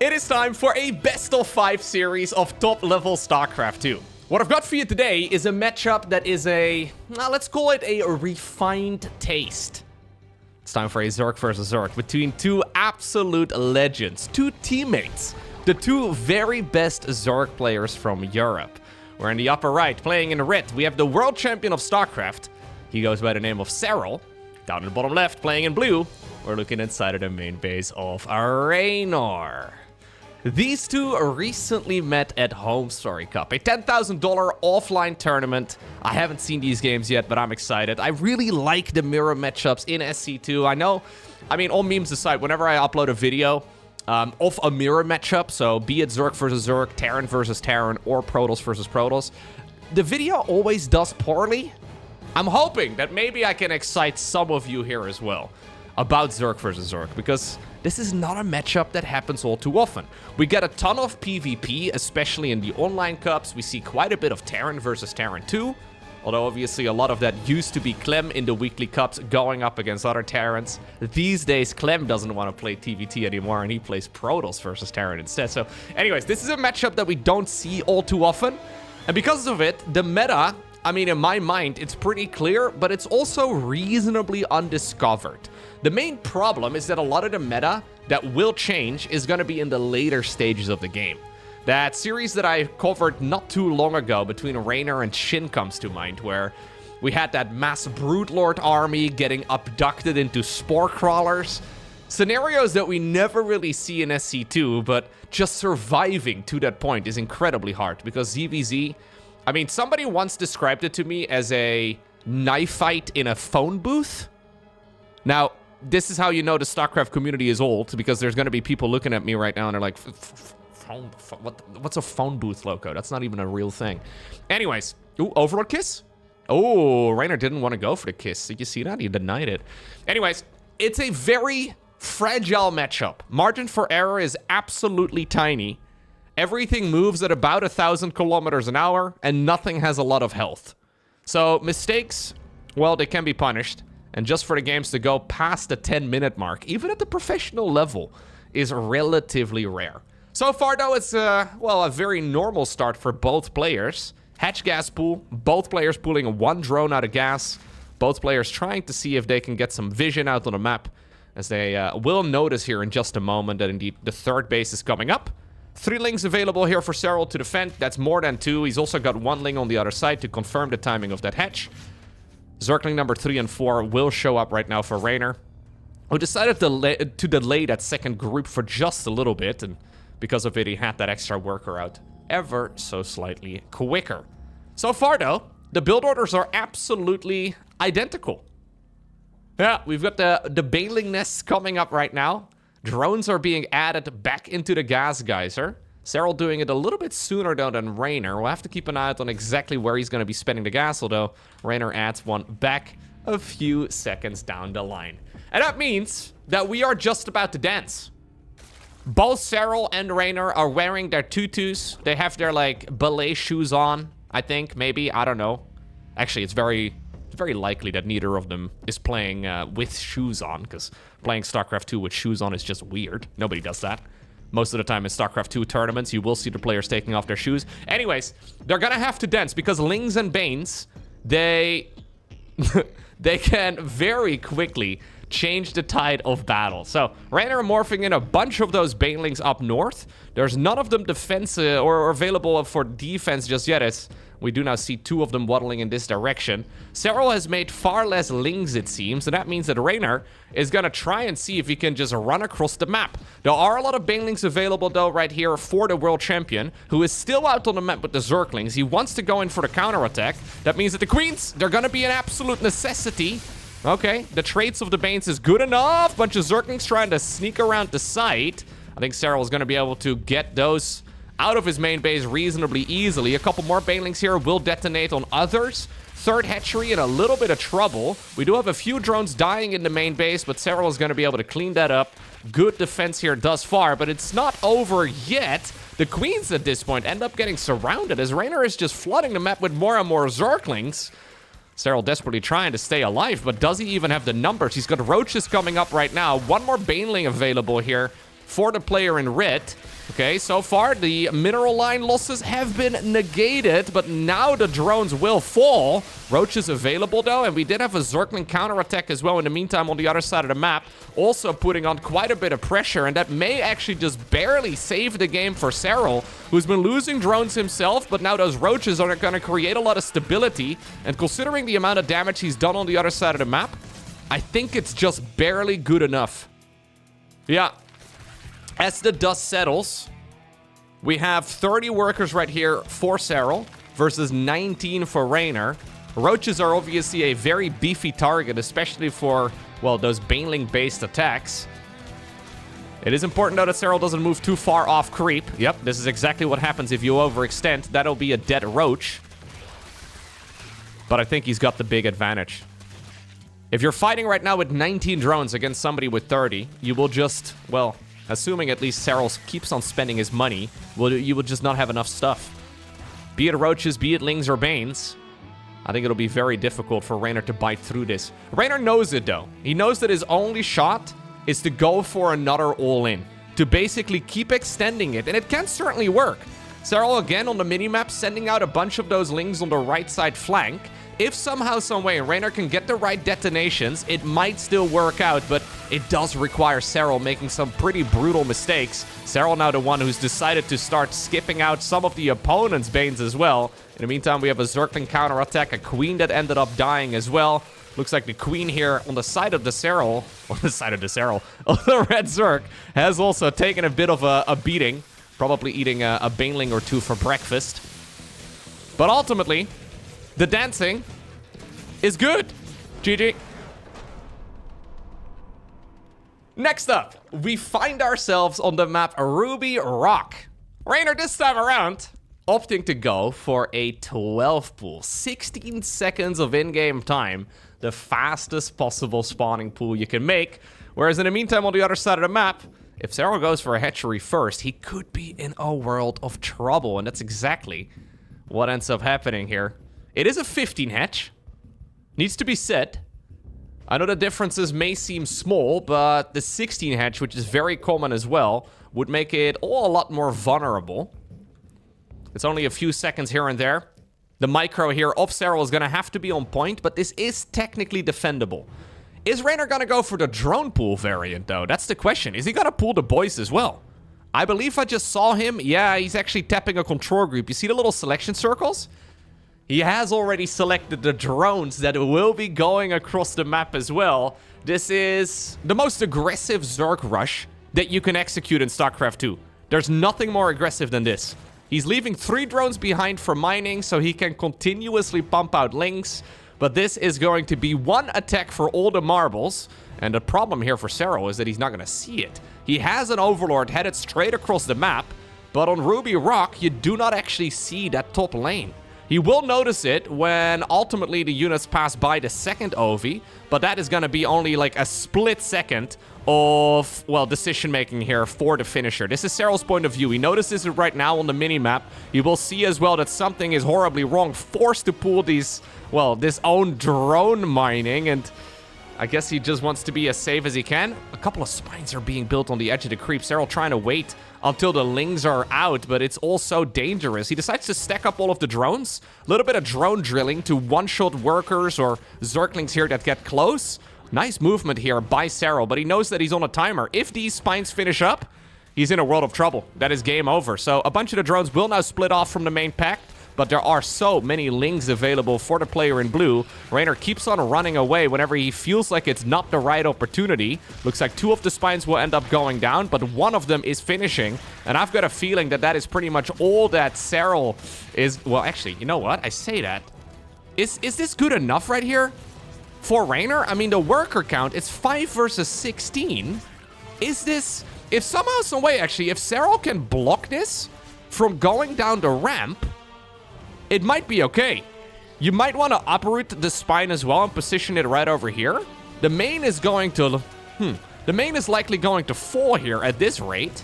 It is time for a best of 5 series of top level StarCraft 2. What I've got for you today is a matchup that is let's call it a refined taste. It's time for a Zerg versus Zerg between two absolute legends, two teammates, the two very best Zerg players from Europe. We're in the upper right, playing in red, we have the world champion of StarCraft. He goes by the name of Serral. Down in the bottom left, playing in blue, we're looking inside of the main base of Reynor. These two recently met at Home Story Cup, a $10,000 offline tournament. I haven't seen these games yet, but I'm excited. I really like the mirror matchups in SC2. I mean, all memes aside, whenever I upload a video of a mirror matchup, so be it Zerg versus Zerg, Terran versus Terran, or Protoss versus Protoss, the video always does poorly. I'm hoping that maybe I can excite some of you here as well about Zerg versus Zerg, because this is not a matchup that happens all too often. We get a ton of PvP, especially in the online cups. We see quite a bit of Terran versus Terran too, although obviously a lot of that used to be Clem in the weekly cups going up against other Terrans. These days, Clem doesn't want to play TVT anymore, and he plays Protoss versus Terran instead. So anyways, this is a matchup that we don't see all too often, and because of it, the meta, I mean, in my mind, it's pretty clear, but it's also reasonably undiscovered. The main problem is that a lot of the meta that will change is going to be in the later stages of the game. That series that I covered not too long ago between Reynor and Shin comes to mind, where we had that mass Brood Lord army getting abducted into spore crawlers. Scenarios that we never really see in SC2, but just surviving to that point is incredibly hard, because ZVZ, I mean, somebody once described it to me as a knife fight in a phone booth. Now, this is how you know the StarCraft community is old, because there's going to be people looking at me right now and they're like, what's a phone booth, Lowko? That's not even a real thing. Anyways, ooh, Overlord kiss? Oh, Reynor didn't want to go for the kiss. Did you see that? He denied it. Anyways, it's a very fragile matchup. Margin for error is absolutely tiny. Everything moves at about 1,000 kilometers an hour, and nothing has a lot of health. So mistakes, well, they can be punished. And just for the games to go past the 10-minute mark, even at the professional level, is relatively rare. So far, though, it's, a very normal start for both players. Hatch gas pool, both players pulling one drone out of gas. Both players trying to see if they can get some vision out on the map, as they will notice here in just a moment that indeed the third base is coming up. 3 lings available here for Serral to defend. That's more than 2. He's also got 1 ling on the other side to confirm the timing of that hatch. Zergling number 3 and 4 will show up right now for Reynor, who decided to delay that second group for just a little bit, and because of it, he had that extra worker out ever so slightly quicker. So far, though, the build orders are absolutely identical. Yeah, we've got the Baneling nests coming up right now. Drones are being added back into the gas geyser. Serral doing it a little bit sooner, though, than Reynor. We'll have to keep an eye out on exactly where he's going to be spending the gas, although Reynor adds one back a few seconds down the line. And that means that we are just about to dance. Both Serral and Reynor are wearing their tutus. They have their, like, ballet shoes on, I think, maybe. I don't know. Actually, it's very likely that neither of them is playing with shoes on, because playing StarCraft 2 with shoes on is just weird. Nobody does that. Most of the time in StarCraft 2 tournaments, you will see the players taking off their shoes. Anyways, they're gonna have to dance, because Lings and Banes, they can very quickly change the tide of battle. So, Reynor morphing in a bunch of those Banelings up north. There's none of them defensive or available for defense just yet, as we do now see 2 of them waddling in this direction. Serral has made far less lings, it seems, and that means that Reynor is going to try and see if he can just run across the map. There are a lot of Banelings available, though, right here for the world champion, who is still out on the map with the Zerglings. He wants to go in for the counterattack. That means that the Queens, they're going to be an absolute necessity. Okay, the traits of the Banes is good enough. Bunch of Zerglings trying to sneak around the site. I think Serral is going to be able to get those out of his main base reasonably easily. A couple more Banelings here will detonate on others. Third hatchery in a little bit of trouble. We do have a few drones dying in the main base, but Serral is going to be able to clean that up. Good defense here thus far, but it's not over yet. The Queens at this point end up getting surrounded, as Reynor is just flooding the map with more and more Zerglings. Serral desperately trying to stay alive, but does he even have the numbers? He's got Roaches coming up right now. One more Baneling available here for the player in red. Okay, so far the mineral line losses have been negated, but now the drones will fall. Roach is available though, and we did have a Zergling counterattack as well in the meantime on the other side of the map, also putting on quite a bit of pressure, and that may actually just barely save the game for Serral, who's been losing drones himself, but now those roaches are going to create a lot of stability, and considering the amount of damage he's done on the other side of the map, I think it's just barely good enough. Yeah. As the dust settles, we have 30 workers right here for Serral versus 19 for Reynor. Roaches are obviously a very beefy target, especially for, well, those Baneling-based attacks. It is important, though, that Serral doesn't move too far off creep. Yep, this is exactly what happens if you overextend. That'll be a dead Roach. But I think he's got the big advantage. If you're fighting right now with 19 drones against somebody with 30, you will just, well, assuming at least Serral keeps on spending his money, you will just not have enough stuff. Be it Roaches, be it Lings or Banes, I think it'll be very difficult for Reynor to bite through this. Reynor knows it, though. He knows that his only shot is to go for another all-in, to basically keep extending it, and it can certainly work. Serral, again, on the minimap, sending out a bunch of those Lings on the right side flank. If somehow, some way, Reynor can get the right detonations, it might still work out, but it does require Serral making some pretty brutal mistakes. Serral now the one who's decided to start skipping out some of the opponent's Banes as well. In the meantime, we have a Zergling counterattack, a Queen that ended up dying as well. Looks like the Queen here on the side of the Serral, the Red Zerg, has also taken a bit of a beating. Probably eating a Baneling or two for breakfast. But ultimately, the dancing is good. GG. Next up, we find ourselves on the map Ruby Rock. Reynor this time around opting to go for a 12 pool. 16 seconds of in-game time. The fastest possible spawning pool you can make. Whereas in the meantime, on the other side of the map, if Serral goes for a hatchery first, he could be in a world of trouble. And that's exactly what ends up happening here. It is a 15 hatch. Needs to be said. I know the differences may seem small, but the 16 hatch, which is very common as well, would make it all a lot more vulnerable. It's only a few seconds here and there. The micro here of Serral is going to have to be on point, but this is technically defendable. Is Reynor going to go for the drone pool variant, though? That's the question. Is he going to pull the boys as well? I believe I just saw him. Yeah, he's actually tapping a control group. You see the little selection circles? He has already selected the drones that will be going across the map as well. This is the most aggressive Zerg rush that you can execute in StarCraft 2. There's nothing more aggressive than this. He's leaving 3 drones behind for mining so he can continuously pump out Lings. But this is going to be one attack for all the marbles. And the problem here for Serral is that he's not going to see it. He has an Overlord headed straight across the map. But on Ruby Rock, you do not actually see that top lane. He will notice it when ultimately the units pass by the second OV, but that is going to be only like a split second of, well, decision-making here for the finisher. This is Serral's point of view. He notices it right now on the minimap. You will see as well that something is horribly wrong, forced to pull these, well, this own drone mining, and I guess he just wants to be as safe as he can. A couple of spines are being built on the edge of the creep. Serral trying to wait until the Lings are out, but it's also dangerous. He decides to stack up all of the drones. A little bit of drone drilling to one-shot workers or Zerglings here that get close. Nice movement here by Serral, but he knows that he's on a timer. If these spines finish up, he's in a world of trouble. That is game over. So a bunch of the drones will now split off from the main pack, but there are so many Lings available for the player in blue. Reynor keeps on running away whenever he feels like it's not the right opportunity. Looks like 2 of the spines will end up going down, but 1 of them is finishing. And I've got a feeling that that is pretty much all that Serral is... Well, actually, you know what? I say that. Is this good enough right here for Reynor? I mean, the worker count is 5 versus 16. Is this... If somehow, some way, actually, if Serral can block this from going down the ramp, it might be okay. You might want to uproot the spine as well and position it right over here. The main is going to... The main is likely going to fall here at this rate.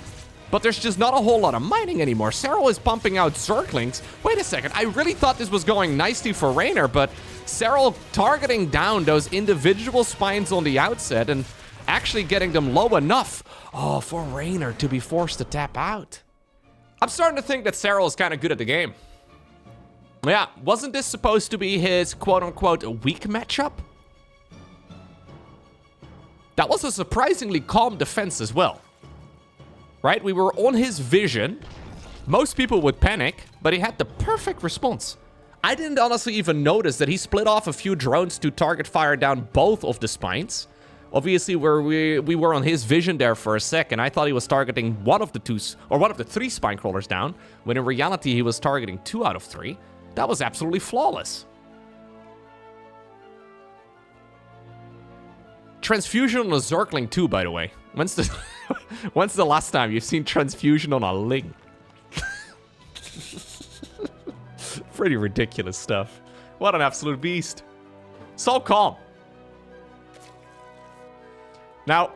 But there's just not a whole lot of mining anymore. Serral is pumping out Zerglings. Wait a second. I really thought this was going nicely for Reynor, but Serral targeting down those individual spines on the outset. And actually getting them low enough, oh, for Reynor to be forced to tap out. I'm starting to think that Serral is kind of good at the game. Yeah, wasn't this supposed to be his quote-unquote weak matchup? That was a surprisingly calm defense as well. Right? We were on his vision. Most people would panic, but he had the perfect response. I didn't honestly even notice that he split off a few drones to target fire down both of the spines. Obviously, we were on his vision there for a second. I thought he was targeting one of the 3 spine crawlers down, when in reality he was targeting 2 out of 3. That was absolutely flawless. Transfusion on a Zergling too, by the way. When's the last time you've seen transfusion on a Ling? Pretty ridiculous stuff. What an absolute beast. So calm. Now,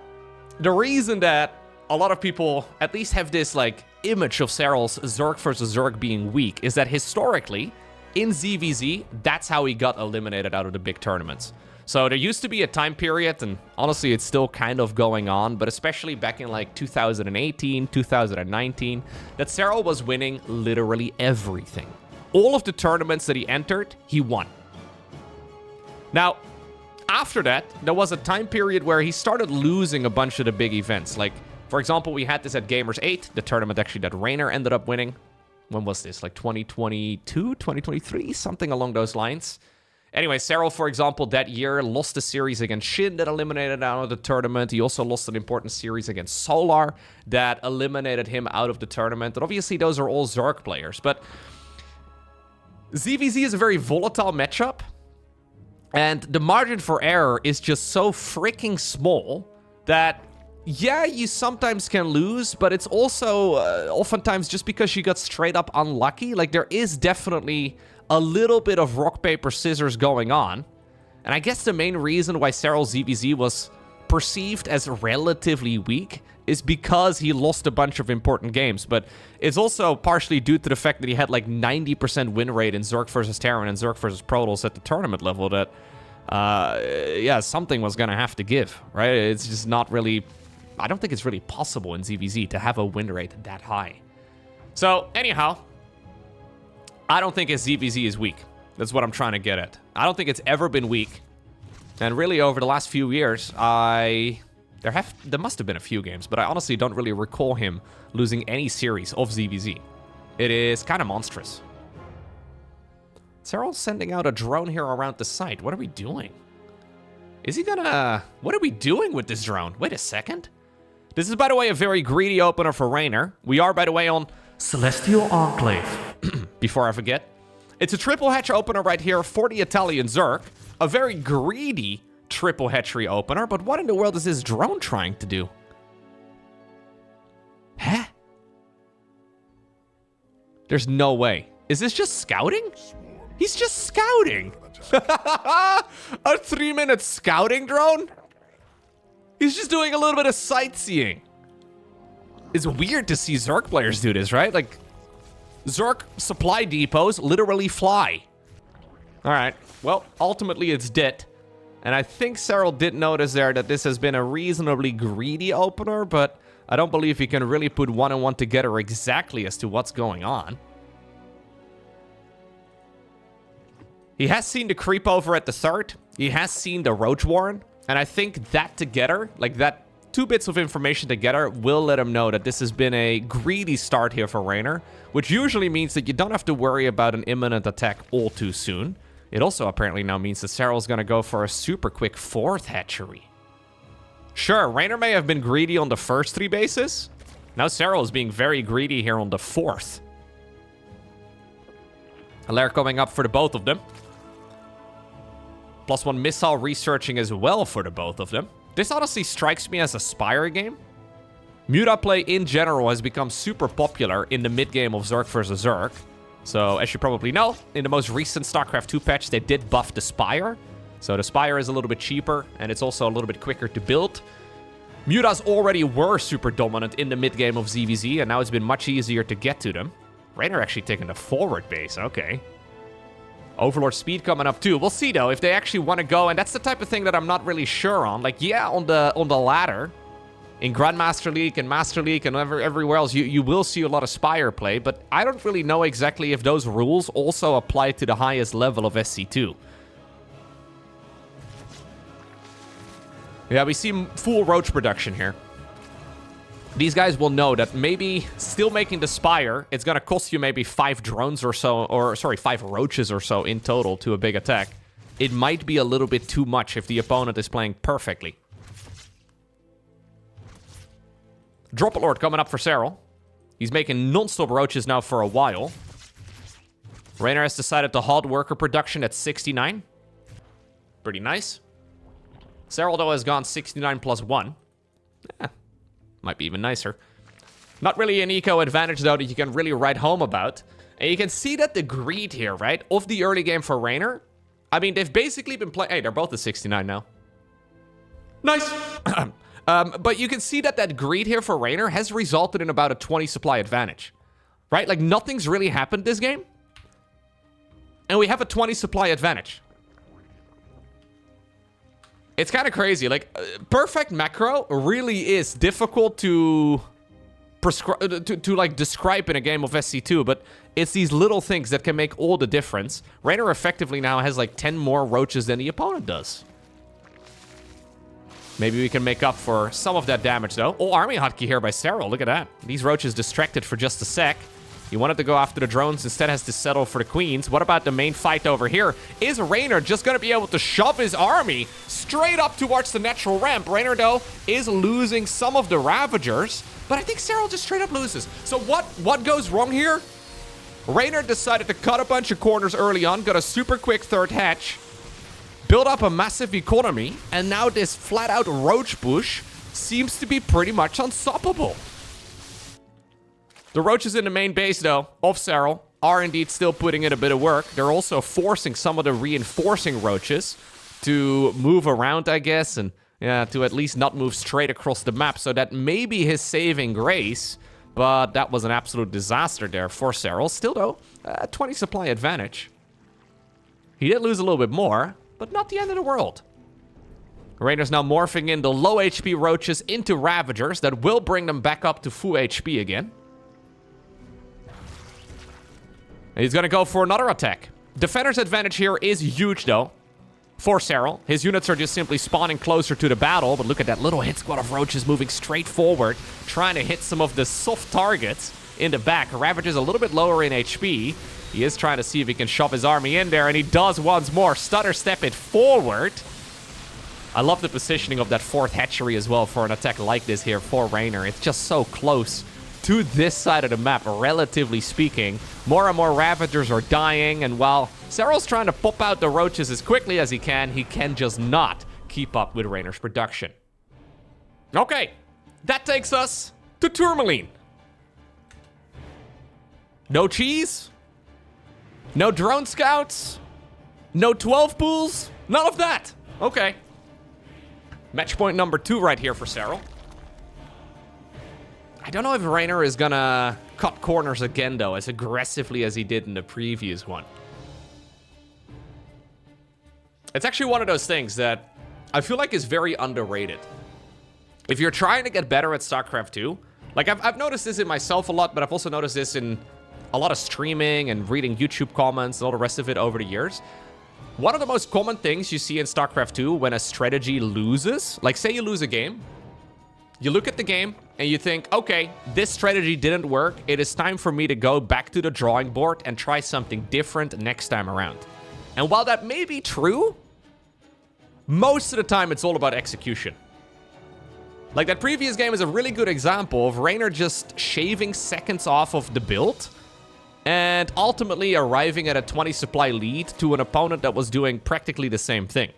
the reason that a lot of people at least have this like image of Serral's Zerg versus Zerg being weak is that historically, in ZVZ, that's how he got eliminated out of the big tournaments. So there used to be a time period, and honestly, it's still kind of going on, but especially back in like 2018, 2019, that Serral was winning literally everything. All of the tournaments that he entered, he won. Now, after that, there was a time period where he started losing a bunch of the big events. Like, for example, we had this at Gamers 8, the tournament actually that Reynor ended up winning. When was this? Like 2022, 2023? Something along those lines. Anyway, Serral, for example, that year lost a series against Shin that eliminated out of the tournament. He also lost an important series against Solar that eliminated him out of the tournament. And obviously, those are all Zerg players. But ZVZ is a very volatile matchup. And the margin for error is just so freaking small that, yeah, you sometimes can lose, but it's also oftentimes just because you got straight up unlucky. Like, there is definitely a little bit of rock, paper, scissors going on. And I guess the main reason why Serral ZVZ was perceived as relatively weak is because he lost a bunch of important games. But it's also partially due to the fact that he had like 90% win rate in Zerg versus Terran and Zerg versus Protoss at the tournament level that, yeah, something was going to have to give, right? It's just not really... I don't think it's really possible in ZVZ to have a win rate that high. So, anyhow, I don't think his ZVZ is weak. That's what I'm trying to get at. I don't think it's ever been weak. And really, over the last few years, there must have been a few games, but I honestly don't really recall him losing any series of ZVZ. It is kind of monstrous. Serral's sending out a drone here around the site. What are we doing? Is he gonna... What are we doing with this drone? Wait a second. This is, by the way, a very greedy opener for Reynor. We are, by the way, on Celestial Enclave. Before I forget. It's a triple hatch opener right here for the Italian Zerg. A very greedy triple hatchery opener, but what in the world is this drone trying to do? Huh? There's no way. Is this just scouting? He's just scouting. A 3-minute scouting drone? He's just doing a little bit of sightseeing. It's weird to see Zerg players do this, right? Like, Zerg supply depots literally fly. All right. Well, ultimately it's dead. And I think Serral did notice there that this has been a reasonably greedy opener, but I don't believe he can really put one and one together exactly as to what's going on. He has seen the creep over at the third. He has seen the Roach Warren. And I think that together, like that 2 bits of information together, will let him know that this has been a greedy start here for Reynor, which usually means that you don't have to worry about an imminent attack all too soon. It also apparently now means that Serral's going to go for a super quick 4th hatchery. Sure, Reynor may have been greedy on the first 3 bases. Now Serral is being very greedy here on the 4th. A lair coming up for the both of them. +1 missile researching as well for the both of them. This honestly strikes me as a Spire game. Muta play in general has become super popular in the mid-game of Zerg vs. Zerg. So, as you probably know, in the most recent StarCraft 2 patch, they did buff the Spire. So the Spire is a little bit cheaper, and it's also a little bit quicker to build. Mutas already were super dominant in the mid-game of ZVZ, and now it's been much easier to get to them. Reynor actually taking the forward base, okay. Overlord speed coming up too. We'll see though if they actually want to go, and that's the type of thing that I'm not really sure on. Like, yeah, on the ladder, in Grandmaster League and Master League and everywhere else, you will see a lot of Spire play, but I don't really know exactly if those rules also apply to the highest level of SC2. Yeah, we see full Roach production here. These guys will know that maybe still making the Spire, it's going to cost you maybe 5 drones or so, or sorry, 5 Roaches or so in total to a big attack. It might be a little bit too much if the opponent is playing perfectly. Drop Lord coming up for Serral. He's making non-stop Roaches now for a while. Reynor has decided to halt worker production at 69. Pretty nice. Serral, though, has gone 69 plus 1. Yeah, might be even nicer. Not really an eco advantage, though, that you can really write home about. And you can see that the greed here, right, of the early game for Reynor. I mean, they've basically been playing... Hey, they're both at 69 now. Nice! But you can see that greed here for Reynor has resulted in about a 20 supply advantage. Right? Like, nothing's really happened this game. And we have a 20 supply advantage. It's kind of crazy. Like, perfect macro really is difficult to like describe in a game of SC2, but it's these little things that can make all the difference. Reynor effectively now has like 10 more Roaches than the opponent does. Maybe we can make up for some of that damage, though. Oh, army hotkey here by Serral. Look at that. These Roaches distracted for just a sec. He wanted to go after the drones, instead has to settle for the queens. What about the main fight over here? Is Reynor just going to be able to shove his army straight up towards the natural ramp? Reynor, though, is losing some of the Ravagers, but I think Serral just straight up loses. So what goes wrong here? Reynor decided to cut a bunch of corners early on, got a super quick third hatch, build up a massive economy, and now this flat-out Roach bush seems to be pretty much unstoppable. The Roaches in the main base, though, of Serral, are indeed still putting in a bit of work. They're also forcing some of the reinforcing Roaches to move around, I guess, and yeah, to at least not move straight across the map. So that may be his saving grace, but that was an absolute disaster there for Serral. Still, though, 20 supply advantage. He did lose a little bit more, but not the end of the world. Reynor's now morphing in the low HP Roaches into Ravagers that will bring them back up to full HP again. And he's going to go for another attack. Defender's advantage here is huge, though, for Serral. His units are just simply spawning closer to the battle, but look at that little hit squad of Roaches moving straight forward, trying to hit some of the soft targets in the back. Ravager's a little bit lower in HP. He is trying to see if he can shove his army in there, and he does once more. Stutter step it forward. I love the positioning of that fourth hatchery as well for an attack like this here for Reynor. It's just so close to this side of the map, relatively speaking. More and more Ravagers are dying, and while Serral's trying to pop out the Roaches as quickly as he can just not keep up with Reynor's production. Okay, that takes us to Turmoline. No cheese, no drone scouts, no 12 pools, none of that. Okay. Match point number 2 right here for Serral. I don't know if Reynor is gonna cut corners again, though, as aggressively as he did in the previous one. It's actually one of those things that I feel like is very underrated. If you're trying to get better at StarCraft 2, like I've noticed this in myself a lot, but I've also noticed this in a lot of streaming and reading YouTube comments and all the rest of it over the years. One of the most common things you see in StarCraft 2 when a strategy loses, like say you lose a game, you look at the game and you think, okay, this strategy didn't work. It is time for me to go back to the drawing board and try something different next time around. And while that may be true, most of the time it's all about execution. Like that previous game is a really good example of Reynor just shaving seconds off of the build and ultimately arriving at a 20 supply lead to an opponent that was doing practically the same thing.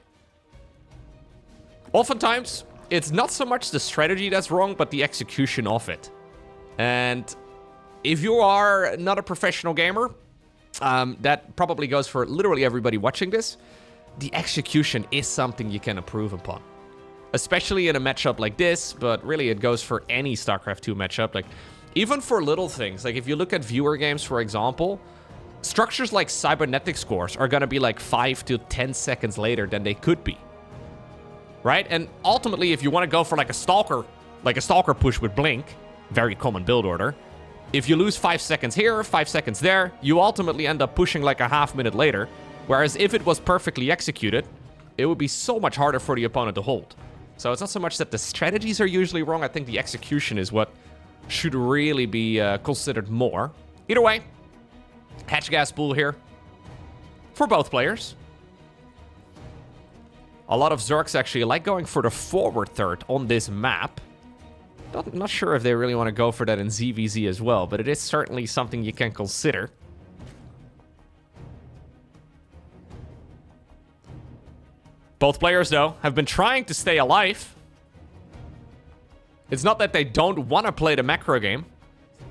Oftentimes, it's not so much the strategy that's wrong, but the execution of it. And if you are not a professional gamer, that probably goes for literally everybody watching this, the execution is something you can improve upon. Especially in a matchup like this, but really it goes for any StarCraft 2 matchup. Like, even for little things, like if you look at viewer games, for example, structures like cybernetics cores are going to be like 5 to 10 seconds later than they could be. Right? And ultimately, if you want to go for like a stalker push with blink, very common build order, if you lose 5 seconds here, 5 seconds there, you ultimately end up pushing like a half minute later. Whereas if it was perfectly executed, it would be so much harder for the opponent to hold. So it's not so much that the strategies are usually wrong. I think the execution is what should really be considered more. Either way, hatch gas pool here for both players. A lot of Zergs actually like going for the forward third on this map. Not sure if they really want to go for that in ZVZ as well, but it is certainly something you can consider. Both players, though, have been trying to stay alive. It's not that they don't want to play the macro game.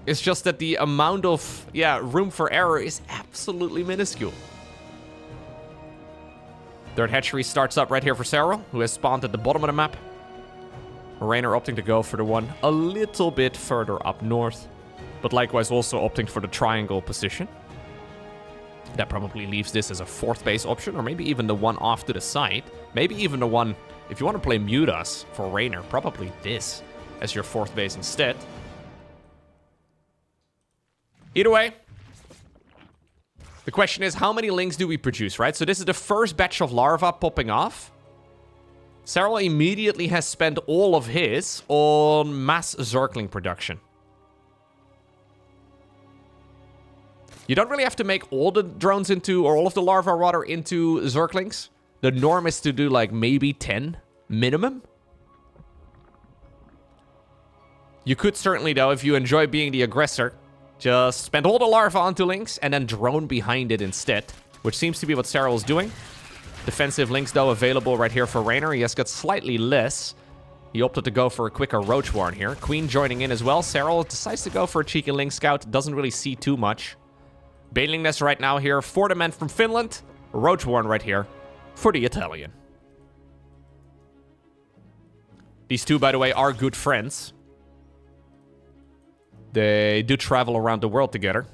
It's just that the amount of, room for error is absolutely minuscule. Third hatchery starts up right here for Serral, who has spawned at the bottom of the map. Reynor opting to go for the one a little bit further up north, but likewise also opting for the triangle position. That probably leaves this as a fourth base option, or maybe even the one off to the side. Maybe even the one, if you want to play Mutas for Reynor, probably this as your fourth base instead. Either way, the question is, how many links do we produce, right? So this is the first batch of larvae popping off. Serral immediately has spent all of his on mass Zergling production. You don't really have to make all the drones into, or all of the larvae rather, into Zerglings. The norm is to do like maybe 10 minimum. You could certainly, though, if you enjoy being the aggressor, just spend all the larvae onto links and then drone behind it instead, which seems to be what Serral is doing. Defensive links, though, available right here for Reynor. He has got slightly less. He opted to go for a quicker Roach Warren here. Queen joining in as well. Serral decides to go for a cheeky Link Scout. Doesn't really see too much. Baneling Nest right now here for the man from Finland. Roach Warren right here for the Italian. These two, by the way, are good friends. They do travel around the world together.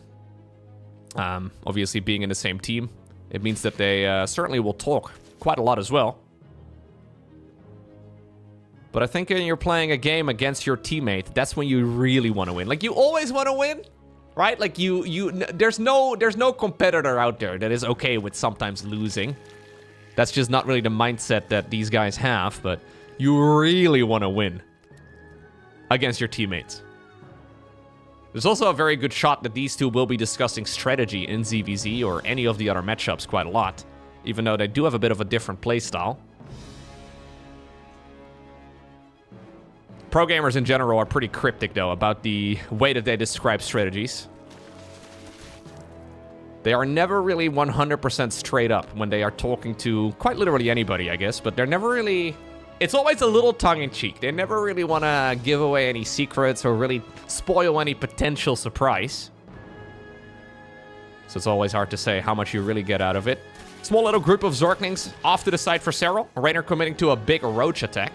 Obviously, being in the same team, it means that they certainly will talk quite a lot as well. But I think when you're playing a game against your teammate, that's when you really want to win. Like, you always want to win, right? Like, there's no competitor out there that is okay with sometimes losing. That's just not really the mindset that these guys have, but you really want to win against your teammates. There's also a very good shot that these two will be discussing strategy in ZVZ or any of the other matchups quite a lot, even though they do have a bit of a different playstyle. Pro gamers in general are pretty cryptic, though, about the way that they describe strategies. They are never really 100% straight up when they are talking to quite literally anybody, I guess, but they're never really... It's always a little tongue-in-cheek. They never really want to give away any secrets or really spoil any potential surprise. So it's always hard to say how much you really get out of it. Small little group of Zerglings off to the side for Serral. Reynor committing to a big Roach attack.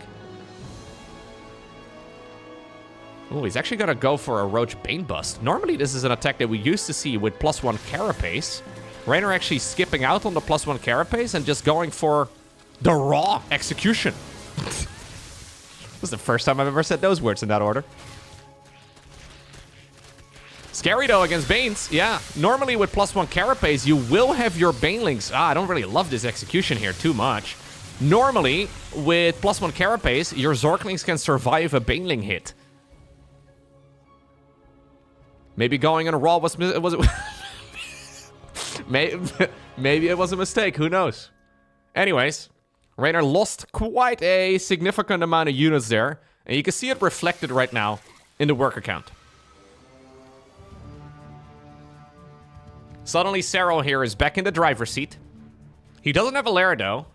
Oh, he's actually going to go for a Roach Bane Bust. Normally, this is an attack that we used to see with +1 Carapace. Reynor actually skipping out on the +1 Carapace and just going for the raw execution. This is the first time I've ever said those words in that order. Scary, though, against Banes. Yeah, normally with +1 Carapace, you will have your Banelings. I don't really love this execution here too much. Normally, with +1 Carapace, your Zerglings can survive a Baneling hit. Maybe going on a raw was it? Maybe it was a mistake. Who knows? Anyways, Reynor lost quite a significant amount of units there, and you can see it reflected right now in the worker count. Suddenly, Serral here is back in the driver's seat. He doesn't have a lair, though.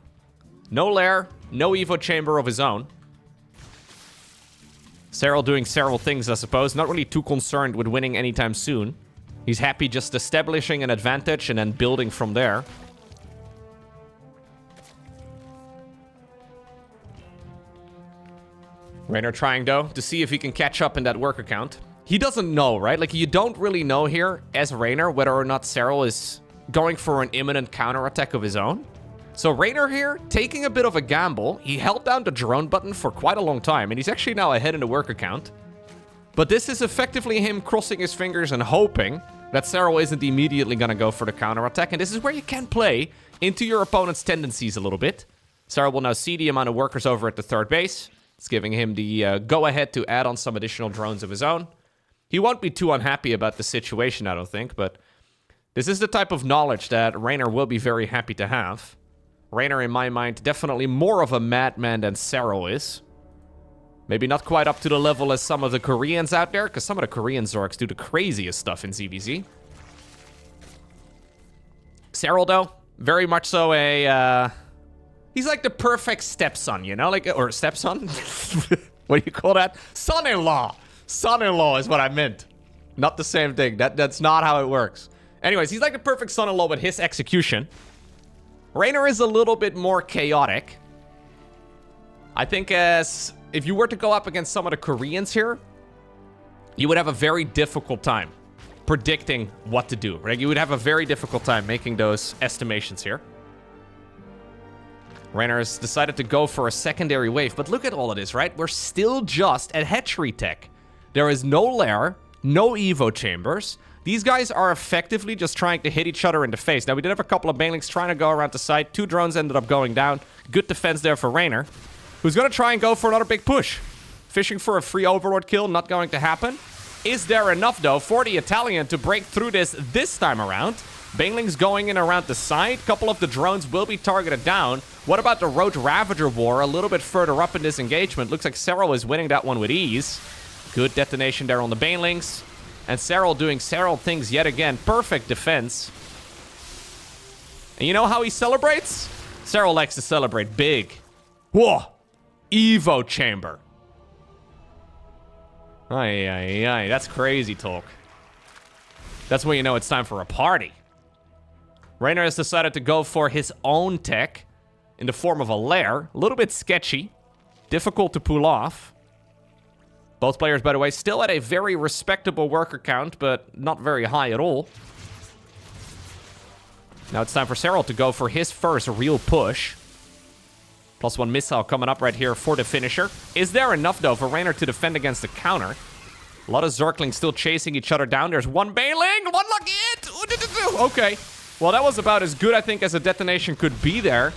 No lair, no Evo chamber of his own. Serral doing Serral things, I suppose. Not really too concerned with winning anytime soon. He's happy just establishing an advantage and then building from there. Reynor trying, though, to see if he can catch up in that worker count. he doesn't know, right? Like, you don't really know here, as Reynor, whether or not Serral is going for an imminent counterattack of his own. So Reynor here, taking a bit of a gamble. He held down the drone button for quite a long time, and he's actually now ahead in the worker count. But this is effectively him crossing his fingers and hoping that Serral isn't immediately going to go for the counterattack. And this is where you can play into your opponent's tendencies a little bit. Serral will now see the amount of workers over at the third base. It's giving him the go-ahead to add on some additional drones of his own. He won't be too unhappy about the situation, I don't think, but this is the type of knowledge that Reynor will be very happy to have. Reynor, in my mind, definitely more of a madman than Serral is. Maybe not quite up to the level as some of the Koreans out there, because some of the Korean Zorks do the craziest stuff in ZVZ. Serral, though, very much so a... he's like the perfect stepson, you know? Like, or stepson? What do you call that? Son-in-law! Son-in-law is what I meant. Not the same thing. That's not how it works. Anyways, he's like the perfect son-in-law with his execution. Reynor is a little bit more chaotic. I think if you were to go up against some of the Koreans here, you would have a very difficult time predicting what to do, right? You would have a very difficult time making those estimations here. Reynor has decided to go for a secondary wave, but look at all of this, right? We're still just at hatchery tech. There is no lair, no evo chambers. These guys are effectively just trying to hit each other in the face. Now, we did have a couple of banelings trying to go around the side. 2 drones ended up going down. Good defense there for Reynor, who's going to try and go for another big push. Fishing for a free overlord kill, not going to happen. Is there enough, though, for the Italian to break through this time around? Banelings going in around the side. Couple of the drones will be targeted down. What about the Roach Ravager war a little bit further up in this engagement? Looks like Serral is winning that one with ease. Good detonation there on the banelings. And Serral doing Serral things yet again. Perfect defense. And you know how he celebrates? Serral likes to celebrate big. Whoa! Evo chamber. Ay, ay, ay. That's crazy talk. That's when you know it's time for a party. Reynor has decided to go for his own tech in the form of a lair. A little bit sketchy. Difficult to pull off. Both players, by the way, still at a very respectable worker count, but not very high at all. Now it's time for Serral to go for his first real push. +1 missile coming up right here for the finisher. Is there enough, though, for Reynor to defend against the counter? A lot of Zerglings still chasing each other down. There's one Baneling, one lucky hit. Okay, well, that was about as good, I think, as a detonation could be there.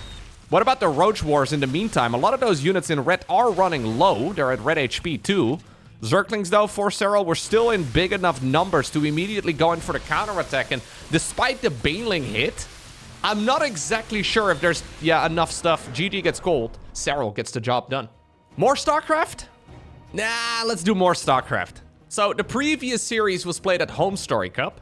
What about the Roach Wars in the meantime? A lot of those units in red are running low. They're at red HP, too. Zerglings, though, for Serral, were still in big enough numbers to immediately go in for the counterattack. And despite the Baneling hit, I'm not exactly sure if there's, enough stuff. GG gets gold. Serral gets the job done. More StarCraft? Nah, let's do more StarCraft. So, the previous series was played at Home Story Cup.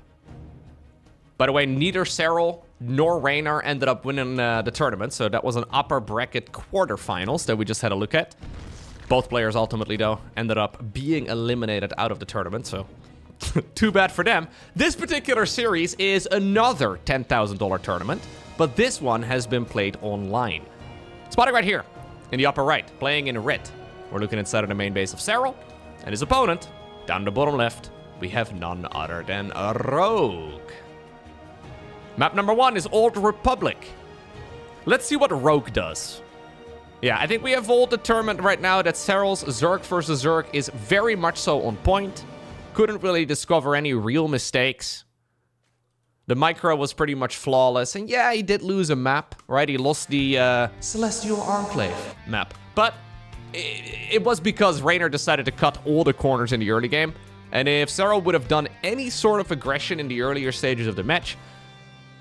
By the way, neither Serral nor Reynor ended up winning the tournament. So, that was an upper bracket quarterfinals that we just had a look at. Both players ultimately, though, ended up being eliminated out of the tournament, so too bad for them. This particular series is another $10,000 tournament, but this one has been played online. Spotted right here in the upper right, playing in red. We're looking inside of the main base of Serral, and his opponent, down the bottom left, we have none other than a Rogue. Map number 1 is Old Republic. Let's see what Rogue does. Yeah, I think we have all determined right now that Serral's Zerg versus Zerg is very much so on point. Couldn't really discover any real mistakes. The micro was pretty much flawless. And yeah, he did lose a map, right? He lost the Celestial Enclave map. But it was because Reynor decided to cut all the corners in the early game. And if Serral would have done any sort of aggression in the earlier stages of the match,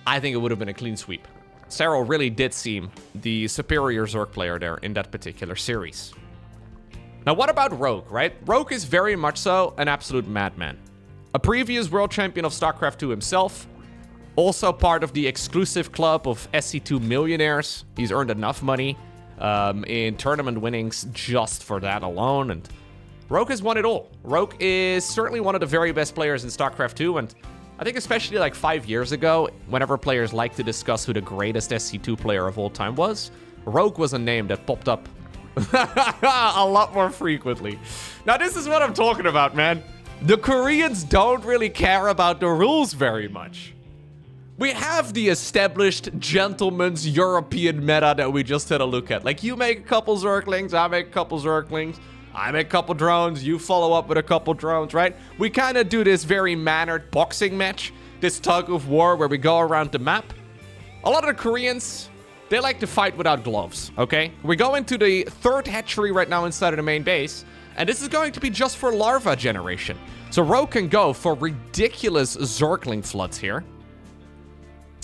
I think it would have been a clean sweep. Serral really did seem the superior Zerg player there in that particular series. Now, what about Rogue, right? Rogue is very much so an absolute madman. A previous world champion of StarCraft 2 himself. Also part of the exclusive club of SC2 millionaires. He's earned enough money in tournament winnings just for that alone. And Rogue has won it all. Rogue is certainly one of the very best players in StarCraft 2. And I think especially like 5 years ago, whenever players like to discuss who the greatest SC2 player of all time was, Rogue was a name that popped up a lot more frequently. Now, this is what I'm talking about, man. The Koreans don't really care about the rules very much. We have the established gentleman's European meta that we just had a look at. Like, you make a couple Zerglings, I make a couple Zerglings, I make a couple drones, you follow up with a couple drones, right? We kind of do this very mannered boxing match, this tug of war where we go around the map. A lot of the Koreans, they like to fight without gloves, okay? We go into the third hatchery right now inside of the main base, and this is going to be just for larva generation. So Rogue can go for ridiculous Zergling floods here.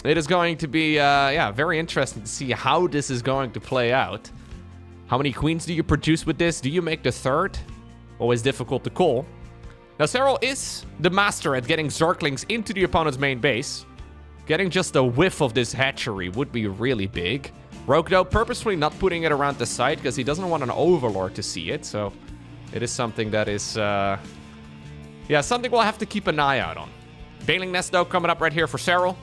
It is going to be, yeah, very interesting to see how this is going to play out. How many queens do you produce with this? Do you make the third? Always difficult to call. Now, Serral is the master at getting Zerglings into the opponent's main base. Getting just a whiff of this hatchery would be really big. Rogue, though, purposefully not putting it around the side because he doesn't want an overlord to see it. So it is something that is, yeah, something we'll have to keep an eye out on. Baneling Nest, though, coming up right here for Serral.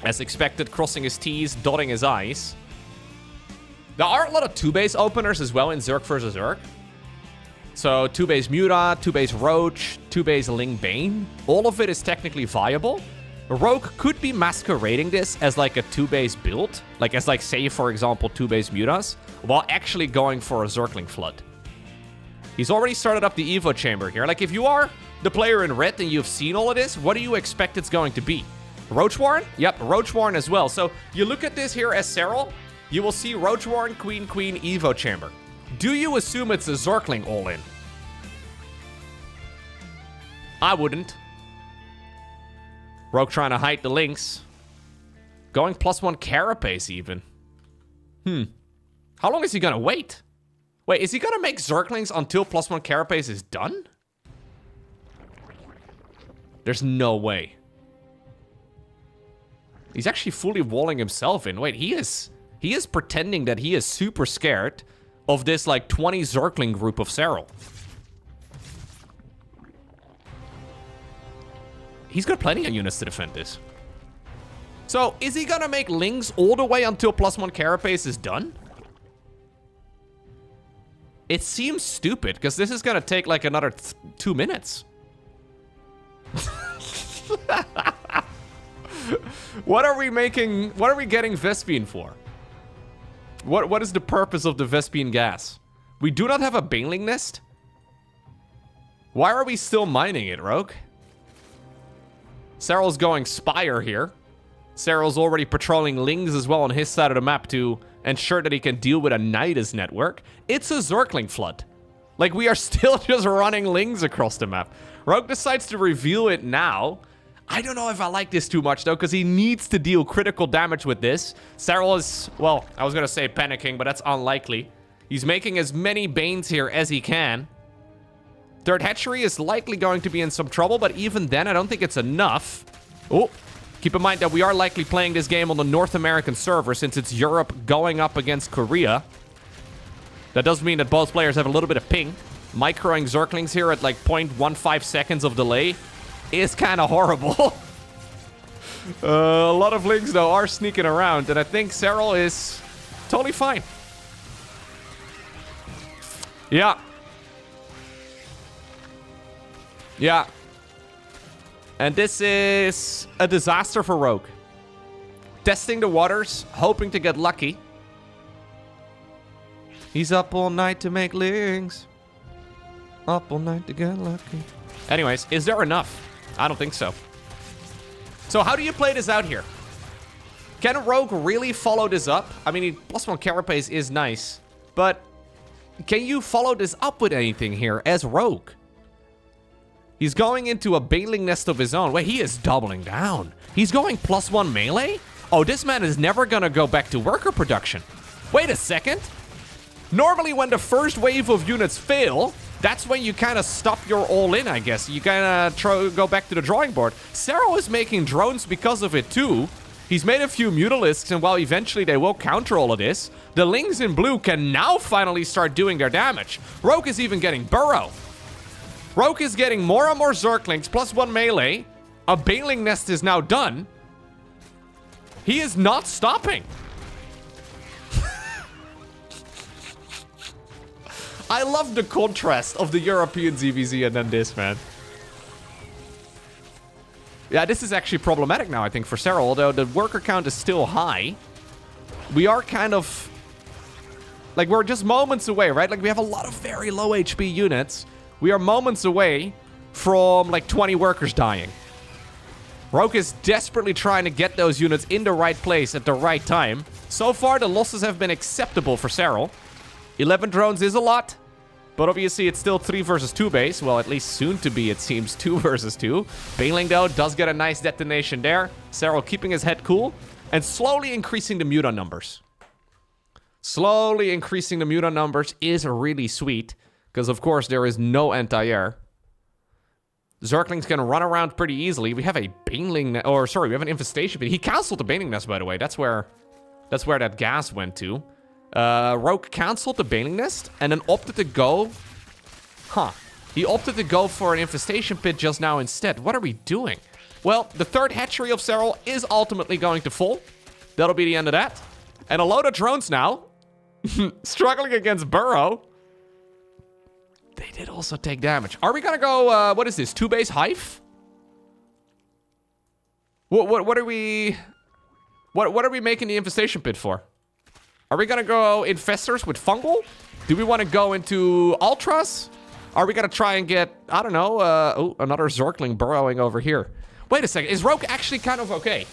As expected, crossing his T's, dotting his I's. There are a lot of 2-base openers as well in Zerg vs. Zerg. So 2-base Muta, 2-base Roach, 2-base Ling Bane. All of it is technically viable. Rogue could be masquerading this as like a 2-base build. Like as like, say, for example, 2-base Mutas. While actually going for a Zergling Flood. He's already started up the Evo Chamber here. Like, if you are the player in red and you've seen all of this, what do you expect it's going to be? Roach Warren? Yep, Roach Warren as well. So you look at this here as Serral, you will see Roach Warren, Queen, Queen, Evo Chamber. Do you assume it's a Zergling all-in? I wouldn't. Rogue trying to hide the links. Going +1 Carapace even. How long is he gonna wait? Wait, is he gonna make Zerglings until +1 Carapace is done? There's no way. He's actually fully walling himself in. Wait, he is pretending that he is super scared of this, like, 20 Zergling group of Serral. He's got plenty of units to defend this. So, is he gonna make Lings all the way until +1 Carapace is done? It seems stupid, because this is gonna take, like, another 2 minutes. What are we getting Vespene for? What is the purpose of the Vespene gas? We do not have a Baneling Nest? Why are we still mining it, Rogue? Serral's going Spire here. Serral's already patrolling Lings as well on his side of the map to ensure that he can deal with a Nidus network. It's a Zergling flood. Like, we are still just running Lings across the map. Rogue decides to reveal it now. I don't know if I like this too much, though, because he needs to deal critical damage with this. Serral is, well, I was going to say panicking, but that's unlikely. He's making as many Banes here as he can. Third hatchery is likely going to be in some trouble, but even then, I don't think it's enough. Oh, keep in mind that we are likely playing this game on the North American server, since it's Europe going up against Korea. That does mean that both players have a little bit of ping. Microing Zerglings here at like 0.15 seconds of delay is kind of horrible. A lot of Lings, though, are sneaking around, and I think Serral is totally fine. Yeah. Yeah. And this is a disaster for Rogue. Testing the waters, hoping to get lucky. He's up all night to make Lings. Up all night to get lucky. Anyways, is there enough? I don't think so. So how do you play this out here? Can Rogue really follow this up? I mean, +1 Carapace is nice, but can you follow this up with anything here as Rogue? He's going into a Baneling Nest of his own. Wait, he is doubling down. He's going +1 melee? Oh, this man is never gonna go back to worker production. Wait a second. Normally when the first wave of units fail, that's when you kind of stop your all-in, I guess. You kind of go back to the drawing board. Serral is making drones because of it too. He's made a few Mutalisks, and while eventually they will counter all of this, the Lings in blue can now finally start doing their damage. Rogue is even getting Burrow. Rogue is getting more and more Zerglings, +1 melee. A Baneling Nest is now done. He is not stopping. I love the contrast of the European ZVZ and then this, man. Yeah, this is actually problematic now, I think, for Serral. Although the worker count is still high, we are kind of... like, we're just moments away, right? Like, we have a lot of very low HP units. We are moments away from, like, 20 workers dying. Rogue is desperately trying to get those units in the right place at the right time. So far, the losses have been acceptable for Serral. 11 drones is a lot. But obviously, it's still 3 versus 2 base. Well, at least soon to be, it seems, 2 versus 2. Bailing, though, does get a nice detonation there. Serral keeping his head cool and slowly increasing the muta numbers. Slowly increasing the muta numbers is really sweet. Because, of course, there is no anti-air. Zerglings can run around pretty easily. We have a Baneling... or, sorry, we have an Infestation Pit. He canceled the Baneling Nest, by the way. That's where that gas went to. Rogue canceled the Baneling Nest and then opted to go... He opted to go for an Infestation Pit just now instead. What are we doing? Well, the third hatchery of Serral is ultimately going to fall. That'll be the end of that. And a load of drones now. Struggling against Burrow. They did also take damage. Are we gonna go, what is this? 2-base Hive? What are we... What are we making the Infestation Pit for? Are we gonna go Infestors with Fungal? Do we want to go into Ultras? Are we gonna try and get, I don't know, oh, another Zorkling burrowing over here. Wait a second, is Rogue actually kind of okay?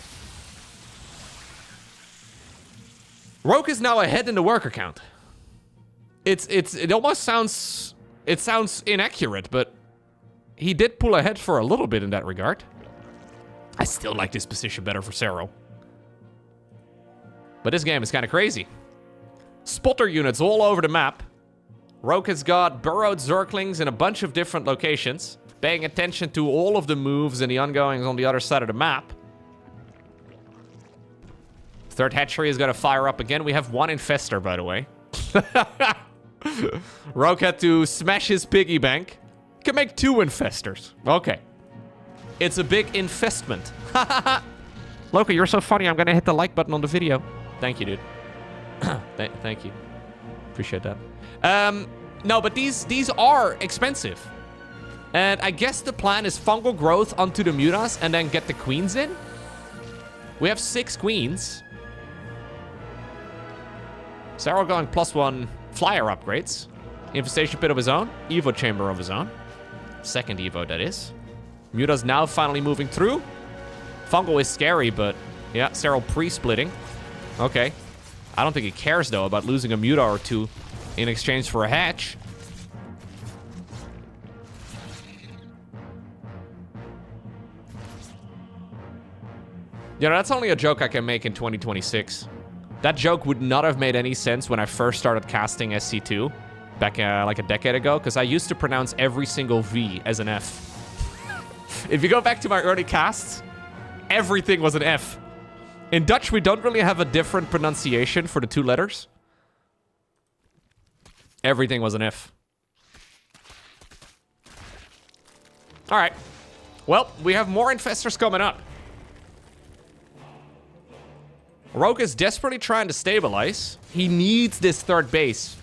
Rogue is now ahead in the worker count. It almost sounds... it sounds inaccurate, but he did pull ahead for a little bit in that regard. I still like this position better for Serral. But this game is kind of crazy. Spotter units all over the map. Rogue has got burrowed Zerglings in a bunch of different locations, paying attention to all of the moves and the ongoings on the other side of the map. Third hatchery is going to fire up again. We have 1 Infestor, by the way. Rogue had to smash his piggy bank. Can make 2 Infestors. Okay. It's a big investment. Lowko, you're so funny. I'm going to hit the like button on the video. Thank you, dude. Thank you. Appreciate that. No, but these are expensive. And I guess the plan is fungal growth onto the mutas and then get the queens in. We have 6 queens. Serral going +1 flyer upgrades. Infestation Pit of his own. Evo Chamber of his own. Second Evo, that is. Muta's now finally moving through. Fungal is scary, but yeah, Serral pre-splitting. Okay. I don't think he cares, though, about losing a Muta or 2 in exchange for a hatch. You know, that's only a joke I can make in 2026. That joke would not have made any sense when I first started casting SC2 back like a decade ago, because I used to pronounce every single V as an F. If you go back to my early casts, everything was an F. In Dutch, we don't really have a different pronunciation for the 2 letters. Everything was an F. All right. Well, we have more Infestors coming up. Rogue is desperately trying to stabilize. He needs this third base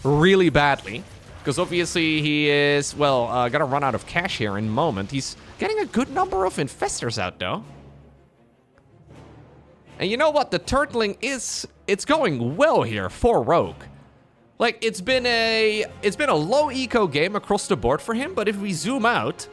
really badly. Because obviously he is, well, gonna run out of cash here in a moment. He's getting a good number of Infestors out, though. And you know what? The turtling it's going well here for Rogue. Like, it's been a low eco game across the board for him, but if we zoom out,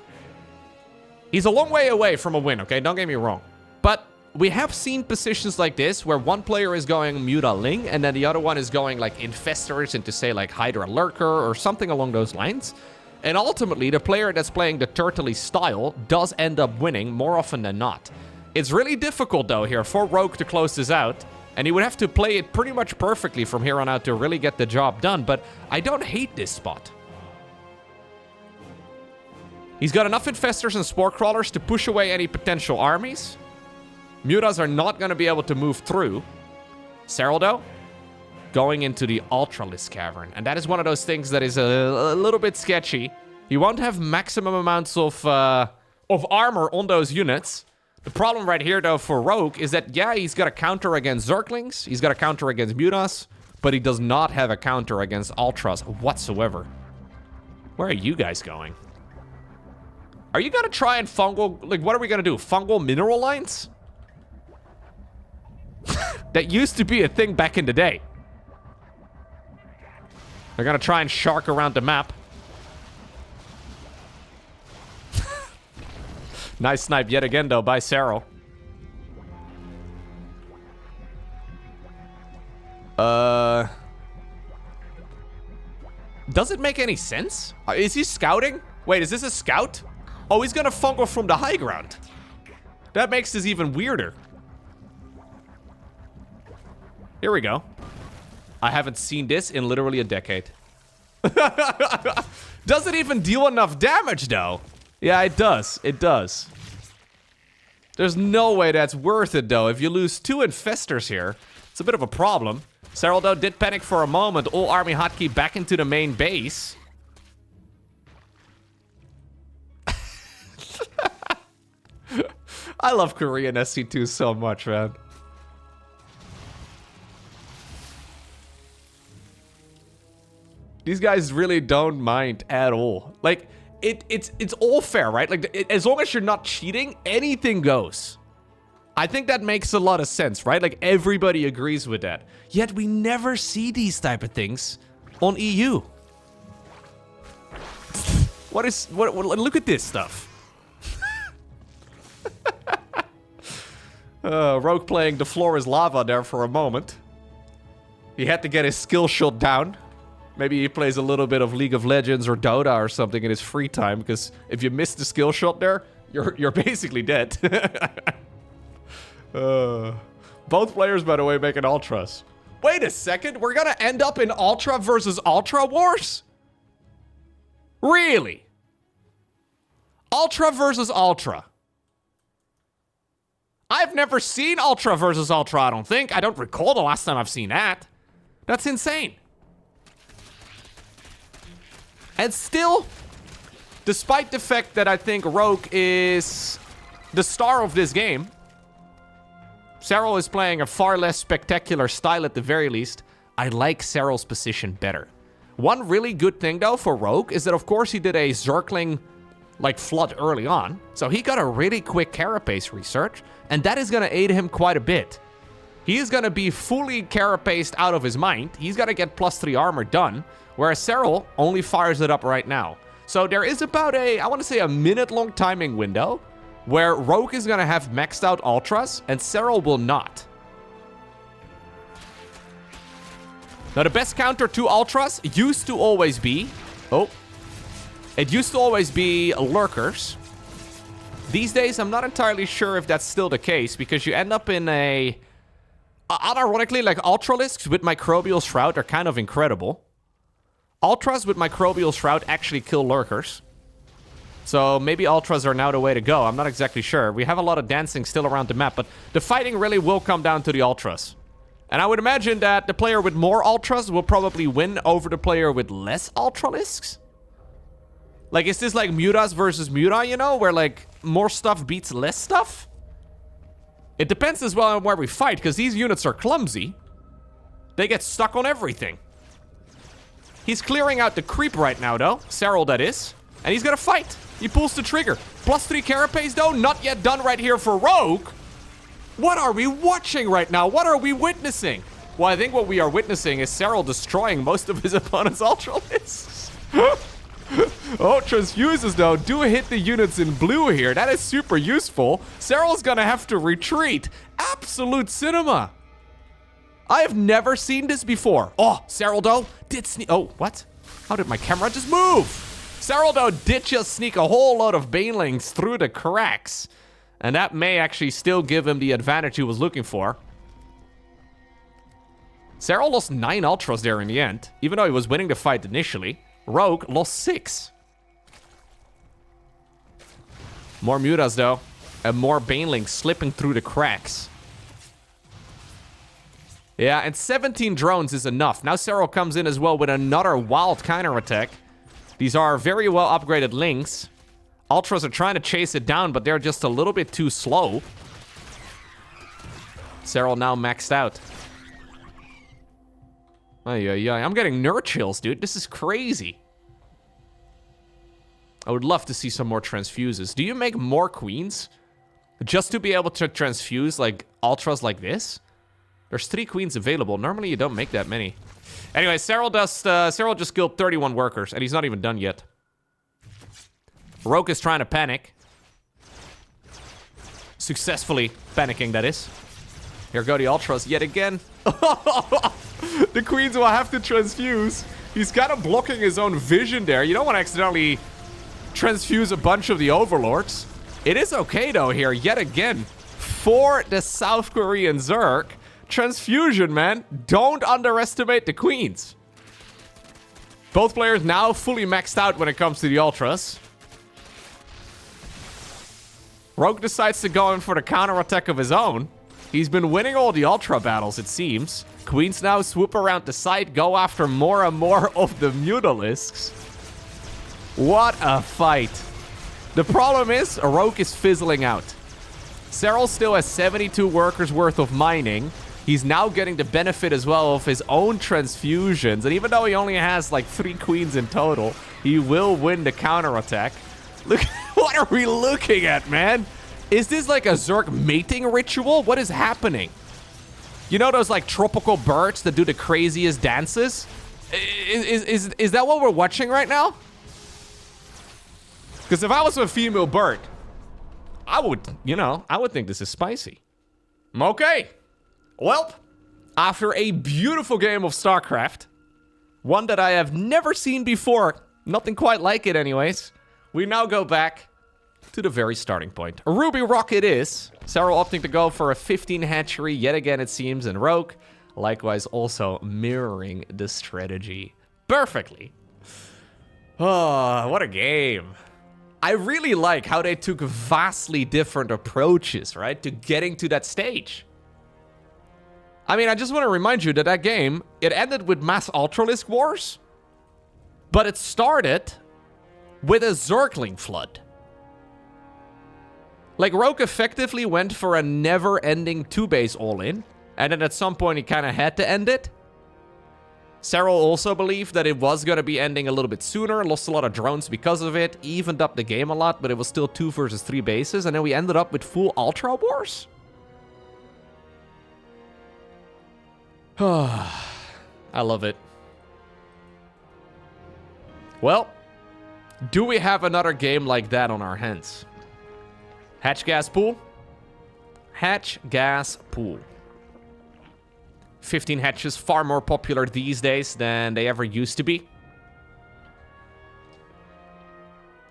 he's a long way away from a win, okay? Don't get me wrong. But we have seen positions like this where one player is going Muta Ling and then the other one is going like Infestors into, say, like Hydra Lurker or something along those lines. And ultimately, the player that's playing the turtley style does end up winning more often than not. It's really difficult, though, here for Rogue to close this out. And he would have to play it pretty much perfectly from here on out to really get the job done. But I don't hate this spot. He's got enough Infestors and Spore Crawlers to push away any potential armies. Mutas are not going to be able to move through. Serral, though, going into the Ultralisk Cavern. And that is one of those things that is a little bit sketchy. He won't have maximum amounts of armor on those units. The problem right here, though, for Rogue is that, yeah, he's got a counter against Zerglings. He's got a counter against Mutas. But he does not have a counter against Ultras whatsoever. Where are you guys going? Are you gonna try and fungal... Like, what are we gonna do? Fungal mineral lines? That used to be a thing back in the day. They're gonna try and shark around the map. Nice snipe yet again, though, by Serral. Does it make any sense? Is he scouting? Wait, is this a scout? Oh, he's gonna fungal from the high ground. That makes this even weirder. Here we go. I haven't seen this in literally a decade. Does it even deal enough damage, though? Yeah, it does. It does. There's no way that's worth it, though. If you lose 2 infestors here, it's a bit of a problem. Serral, though, did panic for a moment. All army hotkey back into the main base. I love Korean SC2 so much, man. These guys really don't mind at all. Like, it's all fair, right? Like, as long as you're not cheating, anything goes. I think that makes a lot of sense, right? Like, everybody agrees with that. Yet we never see these type of things on EU. What look at this stuff. Rogue playing The Floor is Lava there for a moment. He had to get his skill shot down. Maybe he plays a little bit of League of Legends or Dota or something in his free time, because if you miss the skill shot there, you're basically dead. Both players, by the way, making Ultras. Wait a second, we're gonna end up in Ultra versus Ultra wars? Really? Ultra versus Ultra. I've never seen Ultra versus Ultra, I don't think. I don't recall the last time I've seen that. That's insane. And still, despite the fact that I think Rogue is the star of this game, Serral is playing a far less spectacular style at the very least. I like Serral's position better. One really good thing, though, for Rogue is that, of course, he did a Zergling, like, flood early on. So he got a really quick carapace research, and that is going to aid him quite a bit. He is going to be fully carapaced out of his mind. He's going to get +3 armor done, whereas Serral only fires it up right now. So there is about I want to say a minute-long timing window where Rogue is going to have maxed out Ultras, and Serral will not. Now, the best counter to Ultras used to always be... Oh. It used to always be Lurkers. These days, I'm not entirely sure if that's still the case, because you end up in a... Unironically, like, Ultralisks with Microbial Shroud are kind of incredible. Ultras with Microbial Shroud actually kill Lurkers. So maybe Ultras are now the way to go. I'm not exactly sure. We have a lot of dancing still around the map, but the fighting really will come down to the Ultras. And I would imagine that the player with more Ultras will probably win over the player with less Ultralisks. Like, is this like Mutas versus Muta, you know? Where, like, more stuff beats less stuff? It depends as well on where we fight, because these units are clumsy. They get stuck on everything. He's clearing out the creep right now, though. Serral, that is. And he's gonna fight. He pulls the trigger. +3 carapace, though. Not yet done right here for Rogue. What are we watching right now? What are we witnessing? Well, I think what we are witnessing is Serral destroying most of his opponent's Ultralisks. Oh, transfuses, though, do hit the units in blue here. That is super useful. Serral's gonna have to retreat. Absolute cinema. I have never seen this before. Oh, Serral, though, did sneak... Oh, what? How did my camera just move? Serral, though, did just sneak a whole load of Banelings through the cracks. And that may actually still give him the advantage he was looking for. Serral lost 9 Ultras there in the end, even though he was winning the fight initially. Rogue lost 6. More Mutas, though, and more Banelings slipping through the cracks. Yeah, and 17 drones is enough. Now Serral comes in as well with another wild counterattack. These are very well upgraded links. Ultras are trying to chase it down, but they're just a little bit too slow. Serral now maxed out. I'm getting nerd chills, dude. This is crazy. I would love to see some more transfuses. Do you make more queens just to be able to transfuse like ultras like this? There's 3 queens available. Normally you don't make that many. Anyway, Serral just killed 31 workers, and he's not even done yet. Rogue is trying to panic. Successfully panicking, that is. Here go the ultras yet again. The queens will have to transfuse. He's kind of blocking his own vision there. You don't want to accidentally transfuse a bunch of the overlords. It is okay, though, here, yet again. For the South Korean Zerg. Transfusion, man. Don't underestimate the queens. Both players now fully maxed out when it comes to the ultras. Rogue decides to go in for the counterattack of his own. He's been winning all the ultra battles, it seems. Queens now swoop around the side, go after more and more of the Ultralisks. What a fight. The problem is, Rogue is fizzling out. Serral still has 72 workers worth of mining. He's now getting the benefit as well of his own transfusions. And even though he only has like 3 queens in total, he will win the counterattack. Look, what are we looking at, man? Is this like a Zerg mating ritual? What is happening? You know those like tropical birds that do the craziest dances? Is that what we're watching right now? Because if I was a female bird, I would, I would think this is spicy. Okay. Well, after a beautiful game of StarCraft, one that I have never seen before, nothing quite like it anyways, we now go back to the very starting point. A Ruby Rock it is. Serral opting to go for a 15 hatchery yet again, it seems, and Rogue likewise also mirroring the strategy perfectly. Oh, what a game. I really like how they took vastly different approaches, right, to getting to that stage. I mean, I just want to remind you that that game, it ended with mass Ultralisk wars, but it started with a Zergling flood. Like, Rogue effectively went for a never-ending 2-base all-in, and then at some point he kind of had to end it. Serral also believed that it was going to be ending a little bit sooner, lost a lot of drones because of it, evened up the game a lot, but it was still 2 versus 3 bases, and then we ended up with full Ultra Wars? I love it. Well, do we have another game like that on our hands? Hatch gas pool? Hatch gas pool. 15 hatches, far more popular these days than they ever used to be.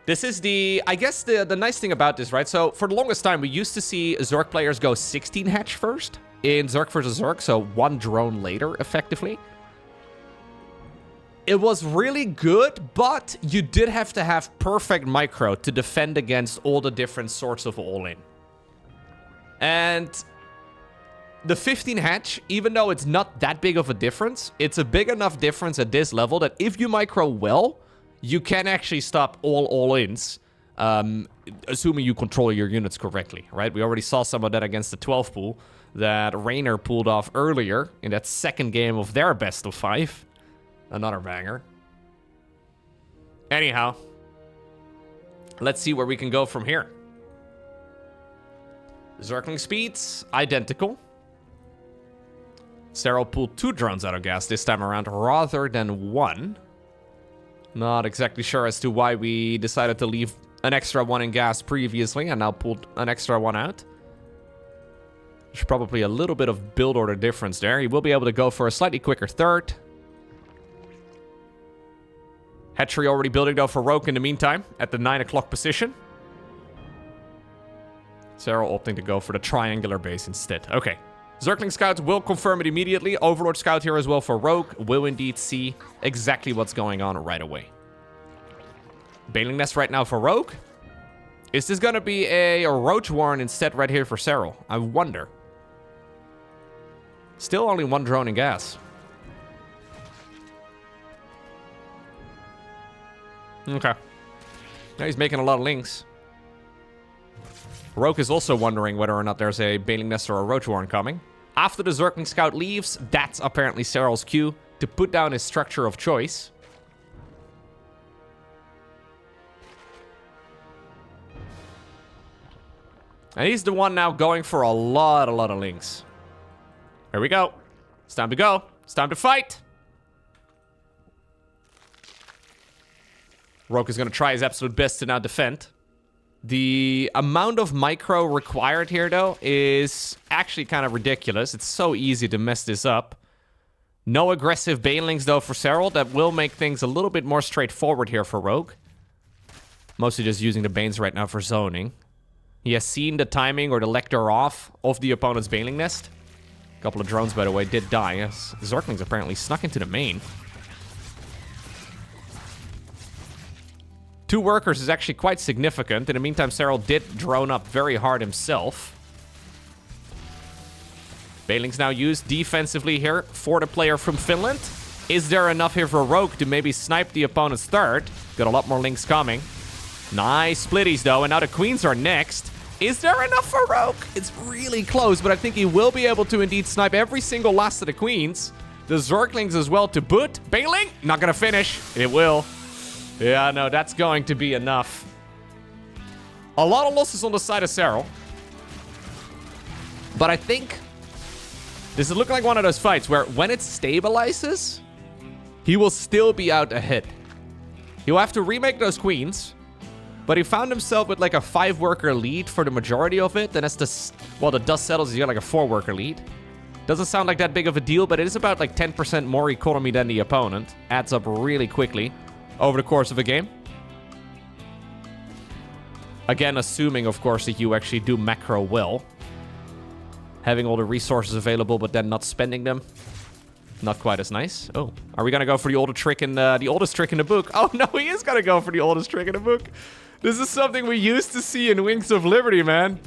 This is I guess the nice thing about this, right? So for the longest time, we used to see Zerg players go 16 hatch first in Zerg versus Zerg, so 1 drone later, effectively. It was really good, but you did have to have perfect micro to defend against all the different sorts of all-in. And the 15 hatch, even though it's not that big of a difference, it's a big enough difference at this level that if you micro well, you can actually stop all all-ins, assuming you control your units correctly, right? We already saw some of that against the 12 pool that Reynor pulled off earlier in that second game of their best of 5. Another banger. Anyhow, let's see where we can go from here. Zergling speeds, identical. Serral pulled 2 drones out of gas this time around rather than 1. Not exactly sure as to why we decided to leave an extra 1 in gas previously and now pulled an extra 1 out. There's probably a little bit of build order difference there. He will be able to go for a slightly quicker third. Hatchery already building though for Rogue in the meantime at the 9 o'clock position. Serral opting to go for the triangular base instead. Okay. Zergling Scouts will confirm it immediately. Overlord Scout here as well for Rogue. Will indeed see exactly what's going on right away. Bailing Nest right now for Rogue. Is this going to be a Roach Warren instead right here for Serral? I wonder. Still only 1 drone in gas. Okay. Now he's making a lot of links. Rogue is also wondering whether or not there's a Bailing Nest or a Roach Warren coming. After the Zergling Scout leaves, that's apparently Serral's cue to put down his structure of choice. And he's the one now going for a lot of links. Here we go. It's time to go. It's time to fight. Rogue is going to try his absolute best to now defend. The amount of micro required here, though, is actually kind of ridiculous. It's so easy to mess this up. No aggressive banelings, though, for Serral. That will make things a little bit more straightforward here for Rogue. Mostly just using the Banes right now for zoning. He has seen the timing or the lector off of the opponent's baneling nest. A couple of drones, by the way, did die. Yes, Zerglings apparently snuck into the main. 2 workers is actually quite significant. In the meantime, Serral did drone up very hard himself. Banelings now used defensively here for the player from Finland. Is there enough here for Rogue to maybe snipe the opponent's third? Got a lot more links coming. Nice splitties, though, and now the queens are next. Is there enough for Rogue? It's really close, but I think he will be able to indeed snipe every single last of the queens. The Zerglings as well to boot. Baneling, not gonna finish. It will. Yeah, no, that's going to be enough. A lot of losses on the side of Serral. But I think this is looking like one of those fights where when it stabilizes, he will still be out ahead. He'll have to remake those queens. But he found himself with like a 5-worker lead for the majority of it. Then as the dust settles, he's got like a 4-worker lead. Doesn't sound like that big of a deal, but it is about like 10% more economy than the opponent. Adds up really quickly over the course of a game. Again, assuming, of course, that you actually do macro well. Having all the resources available, but then not spending them. Not quite as nice. Oh, are we gonna go for the oldest trick in the oldest trick in the book? Oh no, he is gonna go for the oldest trick in the book. This is something we used to see in Wings of Liberty, man.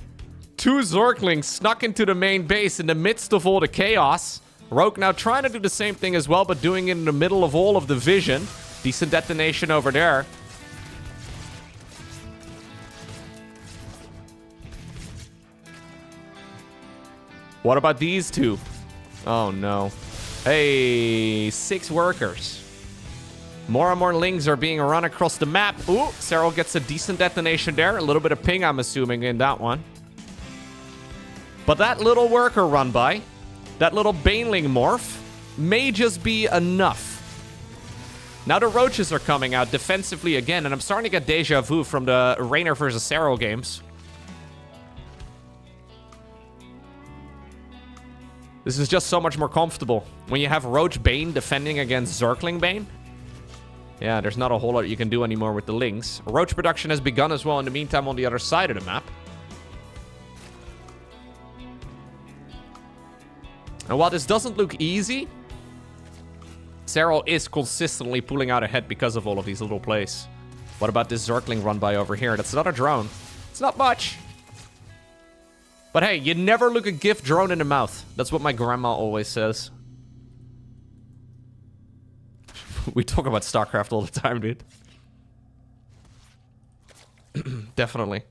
2 Zerglings snuck into the main base in the midst of all the chaos. Rogue now trying to do the same thing as well, but doing it in the middle of all of the vision. Decent detonation over there. What about these 2? Oh no. Hey, 6 workers. More and more lings are being run across the map. Ooh, Serral gets a decent detonation there. A little bit of ping, I'm assuming, in that one. But that little worker run by, that little baneling morph, may just be enough. Now the roaches are coming out defensively again, and I'm starting to get deja vu from the Reynor versus Serral games. This is just so much more comfortable. When you have Roach Bane defending against Zergling Bane. Yeah, there's not a whole lot you can do anymore with the links. Roach production has begun as well in the meantime on the other side of the map. And while this doesn't look easy, Serral is consistently pulling out ahead because of all of these little plays. What about this Zergling run by over here? That's not a drone. It's not much. But hey, you never look a gift drone in the mouth. That's what my grandma always says. We talk about StarCraft all the time, dude. Definitely.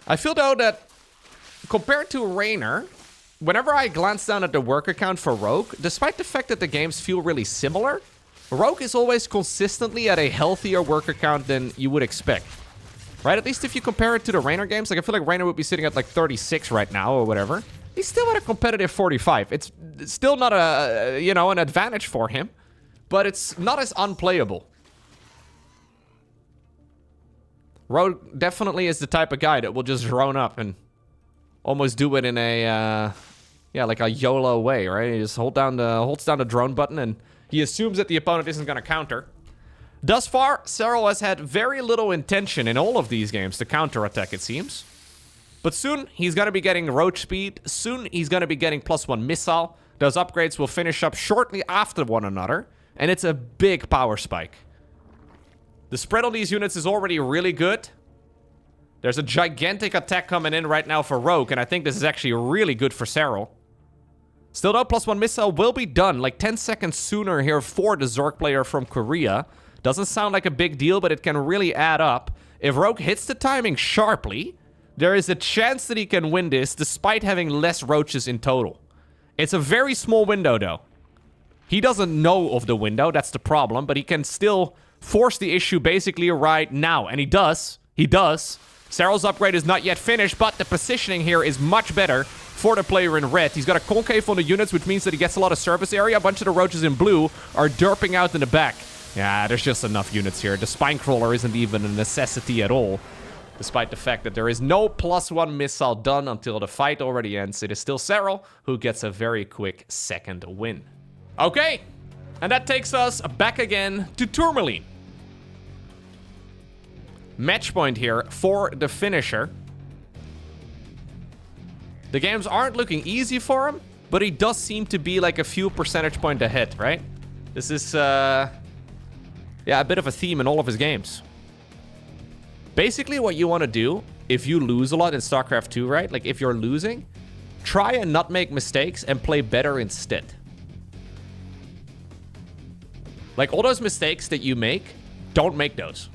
I feel, though, that compared to Reynor, whenever I glance down at the worker count for Rogue, despite the fact that the games feel really similar, Rogue is always consistently at a healthier worker count than you would expect. Right? At least if you compare it to the Reynor games, like I feel like Reynor would be sitting at like 36 right now or whatever. He's still at a competitive 45. It's still not a, you know, an advantage for him, but it's not as unplayable. Rogue definitely is the type of guy that will just drone up and almost do it in a, yeah, like a YOLO way, right? He just holds down the drone button and he assumes that the opponent isn't going to counter. Thus far, Serral has had very little intention in all of these games to counterattack, it seems. But soon, he's going to be getting roach speed. Soon, he's going to be getting +1 missile. Those upgrades will finish up shortly after one another. And it's a big power spike. The spread on these units is already really good. There's a gigantic attack coming in right now for Rogue. And I think this is actually really good for Serral. Still though, +1 missile will be done like 10 seconds sooner here for the Zork player from Korea. Doesn't sound like a big deal, but it can really add up. If Rogue hits the timing sharply, there is a chance that he can win this despite having less roaches in total. It's a very small window, though. He doesn't know of the window, that's the problem, but he can still force the issue basically right now. And he does. He does. Serral's upgrade is not yet finished, but the positioning here is much better for the player in red. He's got a concave on the units, which means that he gets a lot of surface area. A bunch of the roaches in blue are derping out in the back. Yeah, there's just enough units here. The spine crawler isn't even a necessity at all. Despite the fact that there is no +1 missile done until the fight already ends, it is still Serral who gets a very quick second win. Okay, and that takes us back again to Turmoline. Match point here for the finisher. The games aren't looking easy for him, but he does seem to be like a few percentage point ahead, right? This is, yeah, a bit of a theme in all of his games. Basically, what you want to do, if you lose a lot in StarCraft 2, right? Like, if you're losing, try and not make mistakes and play better instead. Like, all those mistakes that you make, don't make those.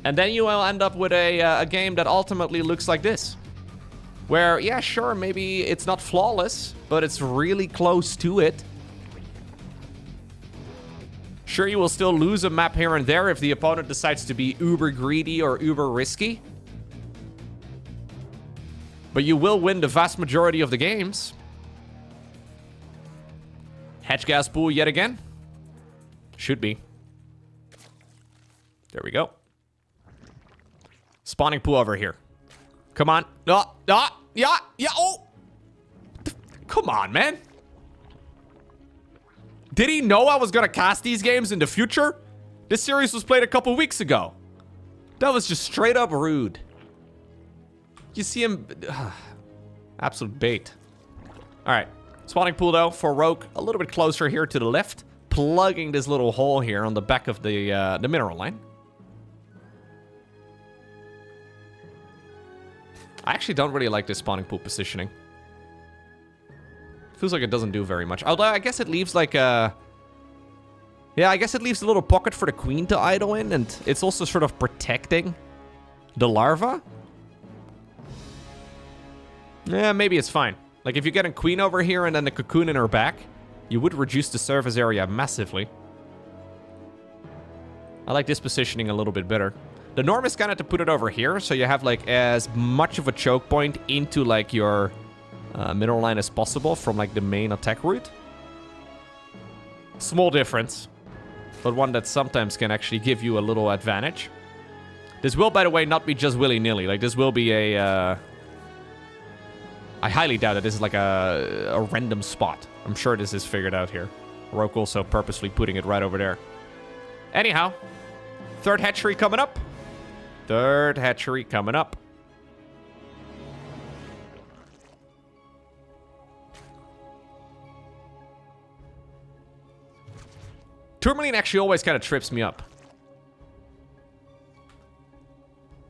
And then you will end up with a game that ultimately looks like this. Where, yeah, sure, maybe it's not flawless, but it's really close to it. Sure, you will still lose a map here and there if the opponent decides to be uber greedy or uber risky. But you will win the vast majority of the games. Hatch gas pool yet again. Should be. There we go. Spawning pool over here. Come on. Yeah, oh! Come on, man. Did he know I was gonna cast these games in the future? This series was played a couple weeks ago. That was just straight up rude. You see him... absolute bait. Alright. Spawning pool, though, for Rogue. A little bit closer here to the left. Plugging this little hole here on the back of the mineral line. I actually don't really like this spawning pool positioning. Feels like it doesn't do very much. Although, I guess it leaves like a... Yeah, I guess it leaves a little pocket for the queen to idle in. And it's also sort of protecting the larva. Yeah, maybe it's fine. Like, if you get a queen over here and then the cocoon in her back, you would reduce the surface area massively. I like this positioning a little bit better. The norm is kind of to put it over here, so you have, like, as much of a choke point into, like, your... mineral line as possible from like the main attack route. Small difference, but one that sometimes can actually give you a little advantage. This will, by the way, not be just willy-nilly. Like, this will be a... I highly doubt that this is like a random spot. I'm sure this is figured out here. Rogue also purposely putting it right over there. Anyhow, third hatchery coming up. Third hatchery coming up. Turmoline actually always kind of trips me up.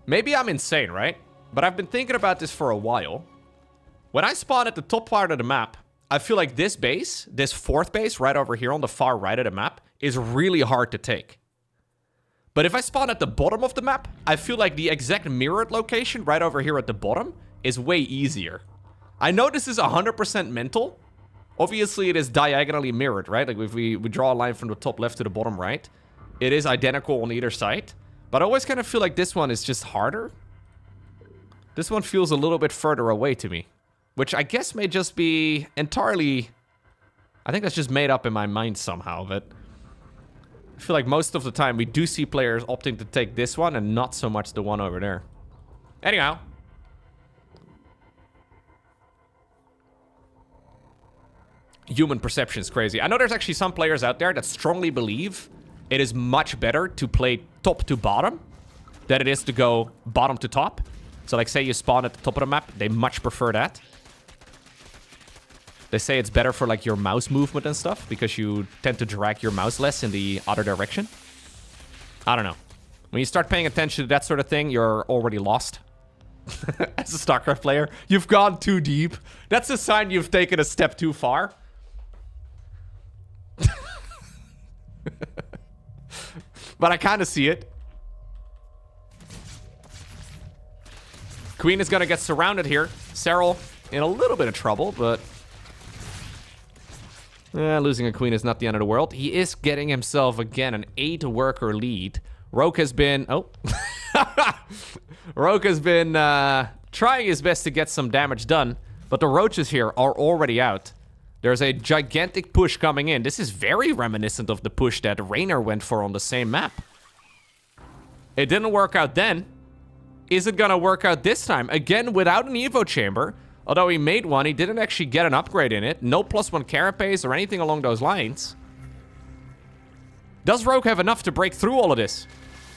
Maybe I'm insane, right? But I've been thinking about this for a while. When I spawn at the top part of the map, I feel like this base, this fourth base right over here on the far right of the map, is really hard to take. But if I spawn at the bottom of the map, I feel like the exact mirrored location right over here at the bottom is way easier. I know this is 100% mental. Obviously, it is diagonally mirrored, right? Like, if we draw a line from the top left to the bottom right, it is identical on either side. But I always kind of feel like this one is just harder. This one feels a little bit further away to me. Which I guess may just be entirely... I think that's just made up in my mind somehow, but... I feel like most of the time we do see players opting to take this one and not so much the one over there. Anyhow... Human perception is crazy. I know there's actually some players out there that strongly believe it is much better to play top to bottom than it is to go bottom to top. So, like, say you spawn at the top of the map, they much prefer that. They say it's better for, like, your mouse movement and stuff because you tend to drag your mouse less in the other direction. I don't know. When you start paying attention to that sort of thing, you're already lost. As a StarCraft player, you've gone too deep. That's a sign you've taken a step too far. But I kind of see it. Queen is going to get surrounded here. Serral in a little bit of trouble, but... Losing a queen is not the end of the world. He is getting himself, again, an 8-worker lead. Rogue has been... Oh. Rogue has been trying his best to get some damage done, but the roaches here are already out. There's a gigantic push coming in. This is very reminiscent of the push that Reynor went for on the same map. It didn't work out then. Is it gonna work out this time? Again, without an Evo chamber. Although he made one, he didn't actually get an upgrade in it. No +1 carapace or anything along those lines. Does Rogue have enough to break through all of this?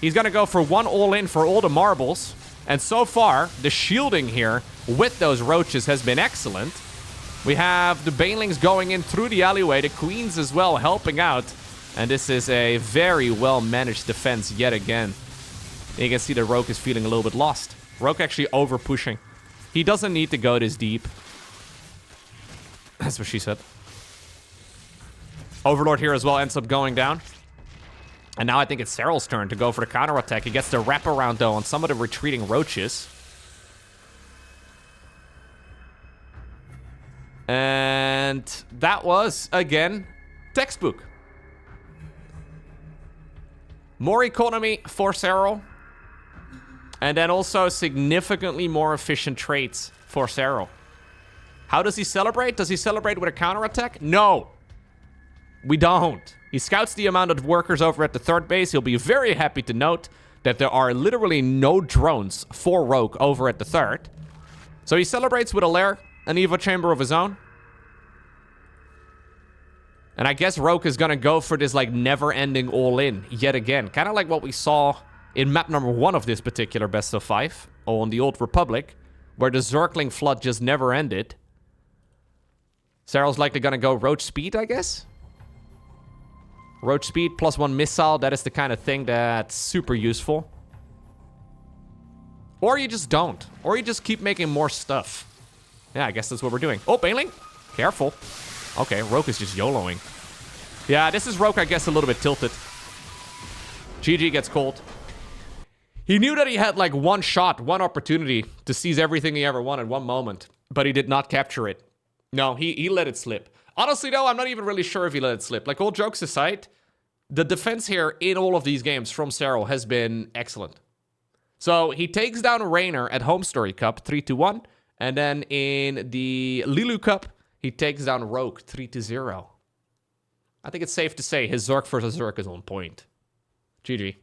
He's gonna go for one all-in for all the marbles. And so far, the shielding here with those roaches has been excellent. We have the banelings going in through the alleyway. The queens as well helping out. And this is a very well-managed defense yet again. You can see that Rogue is feeling a little bit lost. Rogue actually over-pushing. He doesn't need to go this deep. That's what she said. Overlord here as well ends up going down. And now I think it's Serral's turn to go for the counterattack. He gets the wraparound, though, on some of the retreating roaches. And that was, again, textbook. More economy for Serral. And then also significantly more efficient traits for Serral. How does he celebrate? Does he celebrate with a counterattack? No. We don't. He scouts the amount of workers over at the third base. He'll be very happy to note that there are literally no drones for Rogue over at the third. So he celebrates with a lair, an Evo chamber of his own. And I guess Rogue is gonna go for this like never-ending all-in yet again. Kind of like what we saw in map number 1 of this particular best of 5 on the Old Republic, where the Zergling flood just never ended. Serral's likely gonna go roach speed, I guess. Roach speed +1 missile, that is the kind of thing that's super useful. Or you just don't. Or you just keep making more stuff. Yeah, I guess that's what we're doing. Oh, Baneling. Careful. Okay, Rogue is just YOLOing. Yeah, this is Rogue, I guess, a little bit tilted. GG gets cold. He knew that he had like one shot, one opportunity to seize everything he ever wanted one moment, but he did not capture it. No, he let it slip. Honestly, though, I'm not even really sure if he let it slip. Like, all jokes aside, the defense here in all of these games from Serral has been excellent. So he takes down Reynor at Home Story Cup 3-1, and then in the Lilu Cup, he takes down Rogue 3-0. I think it's safe to say his Zerg versus Zerg is on point. GG.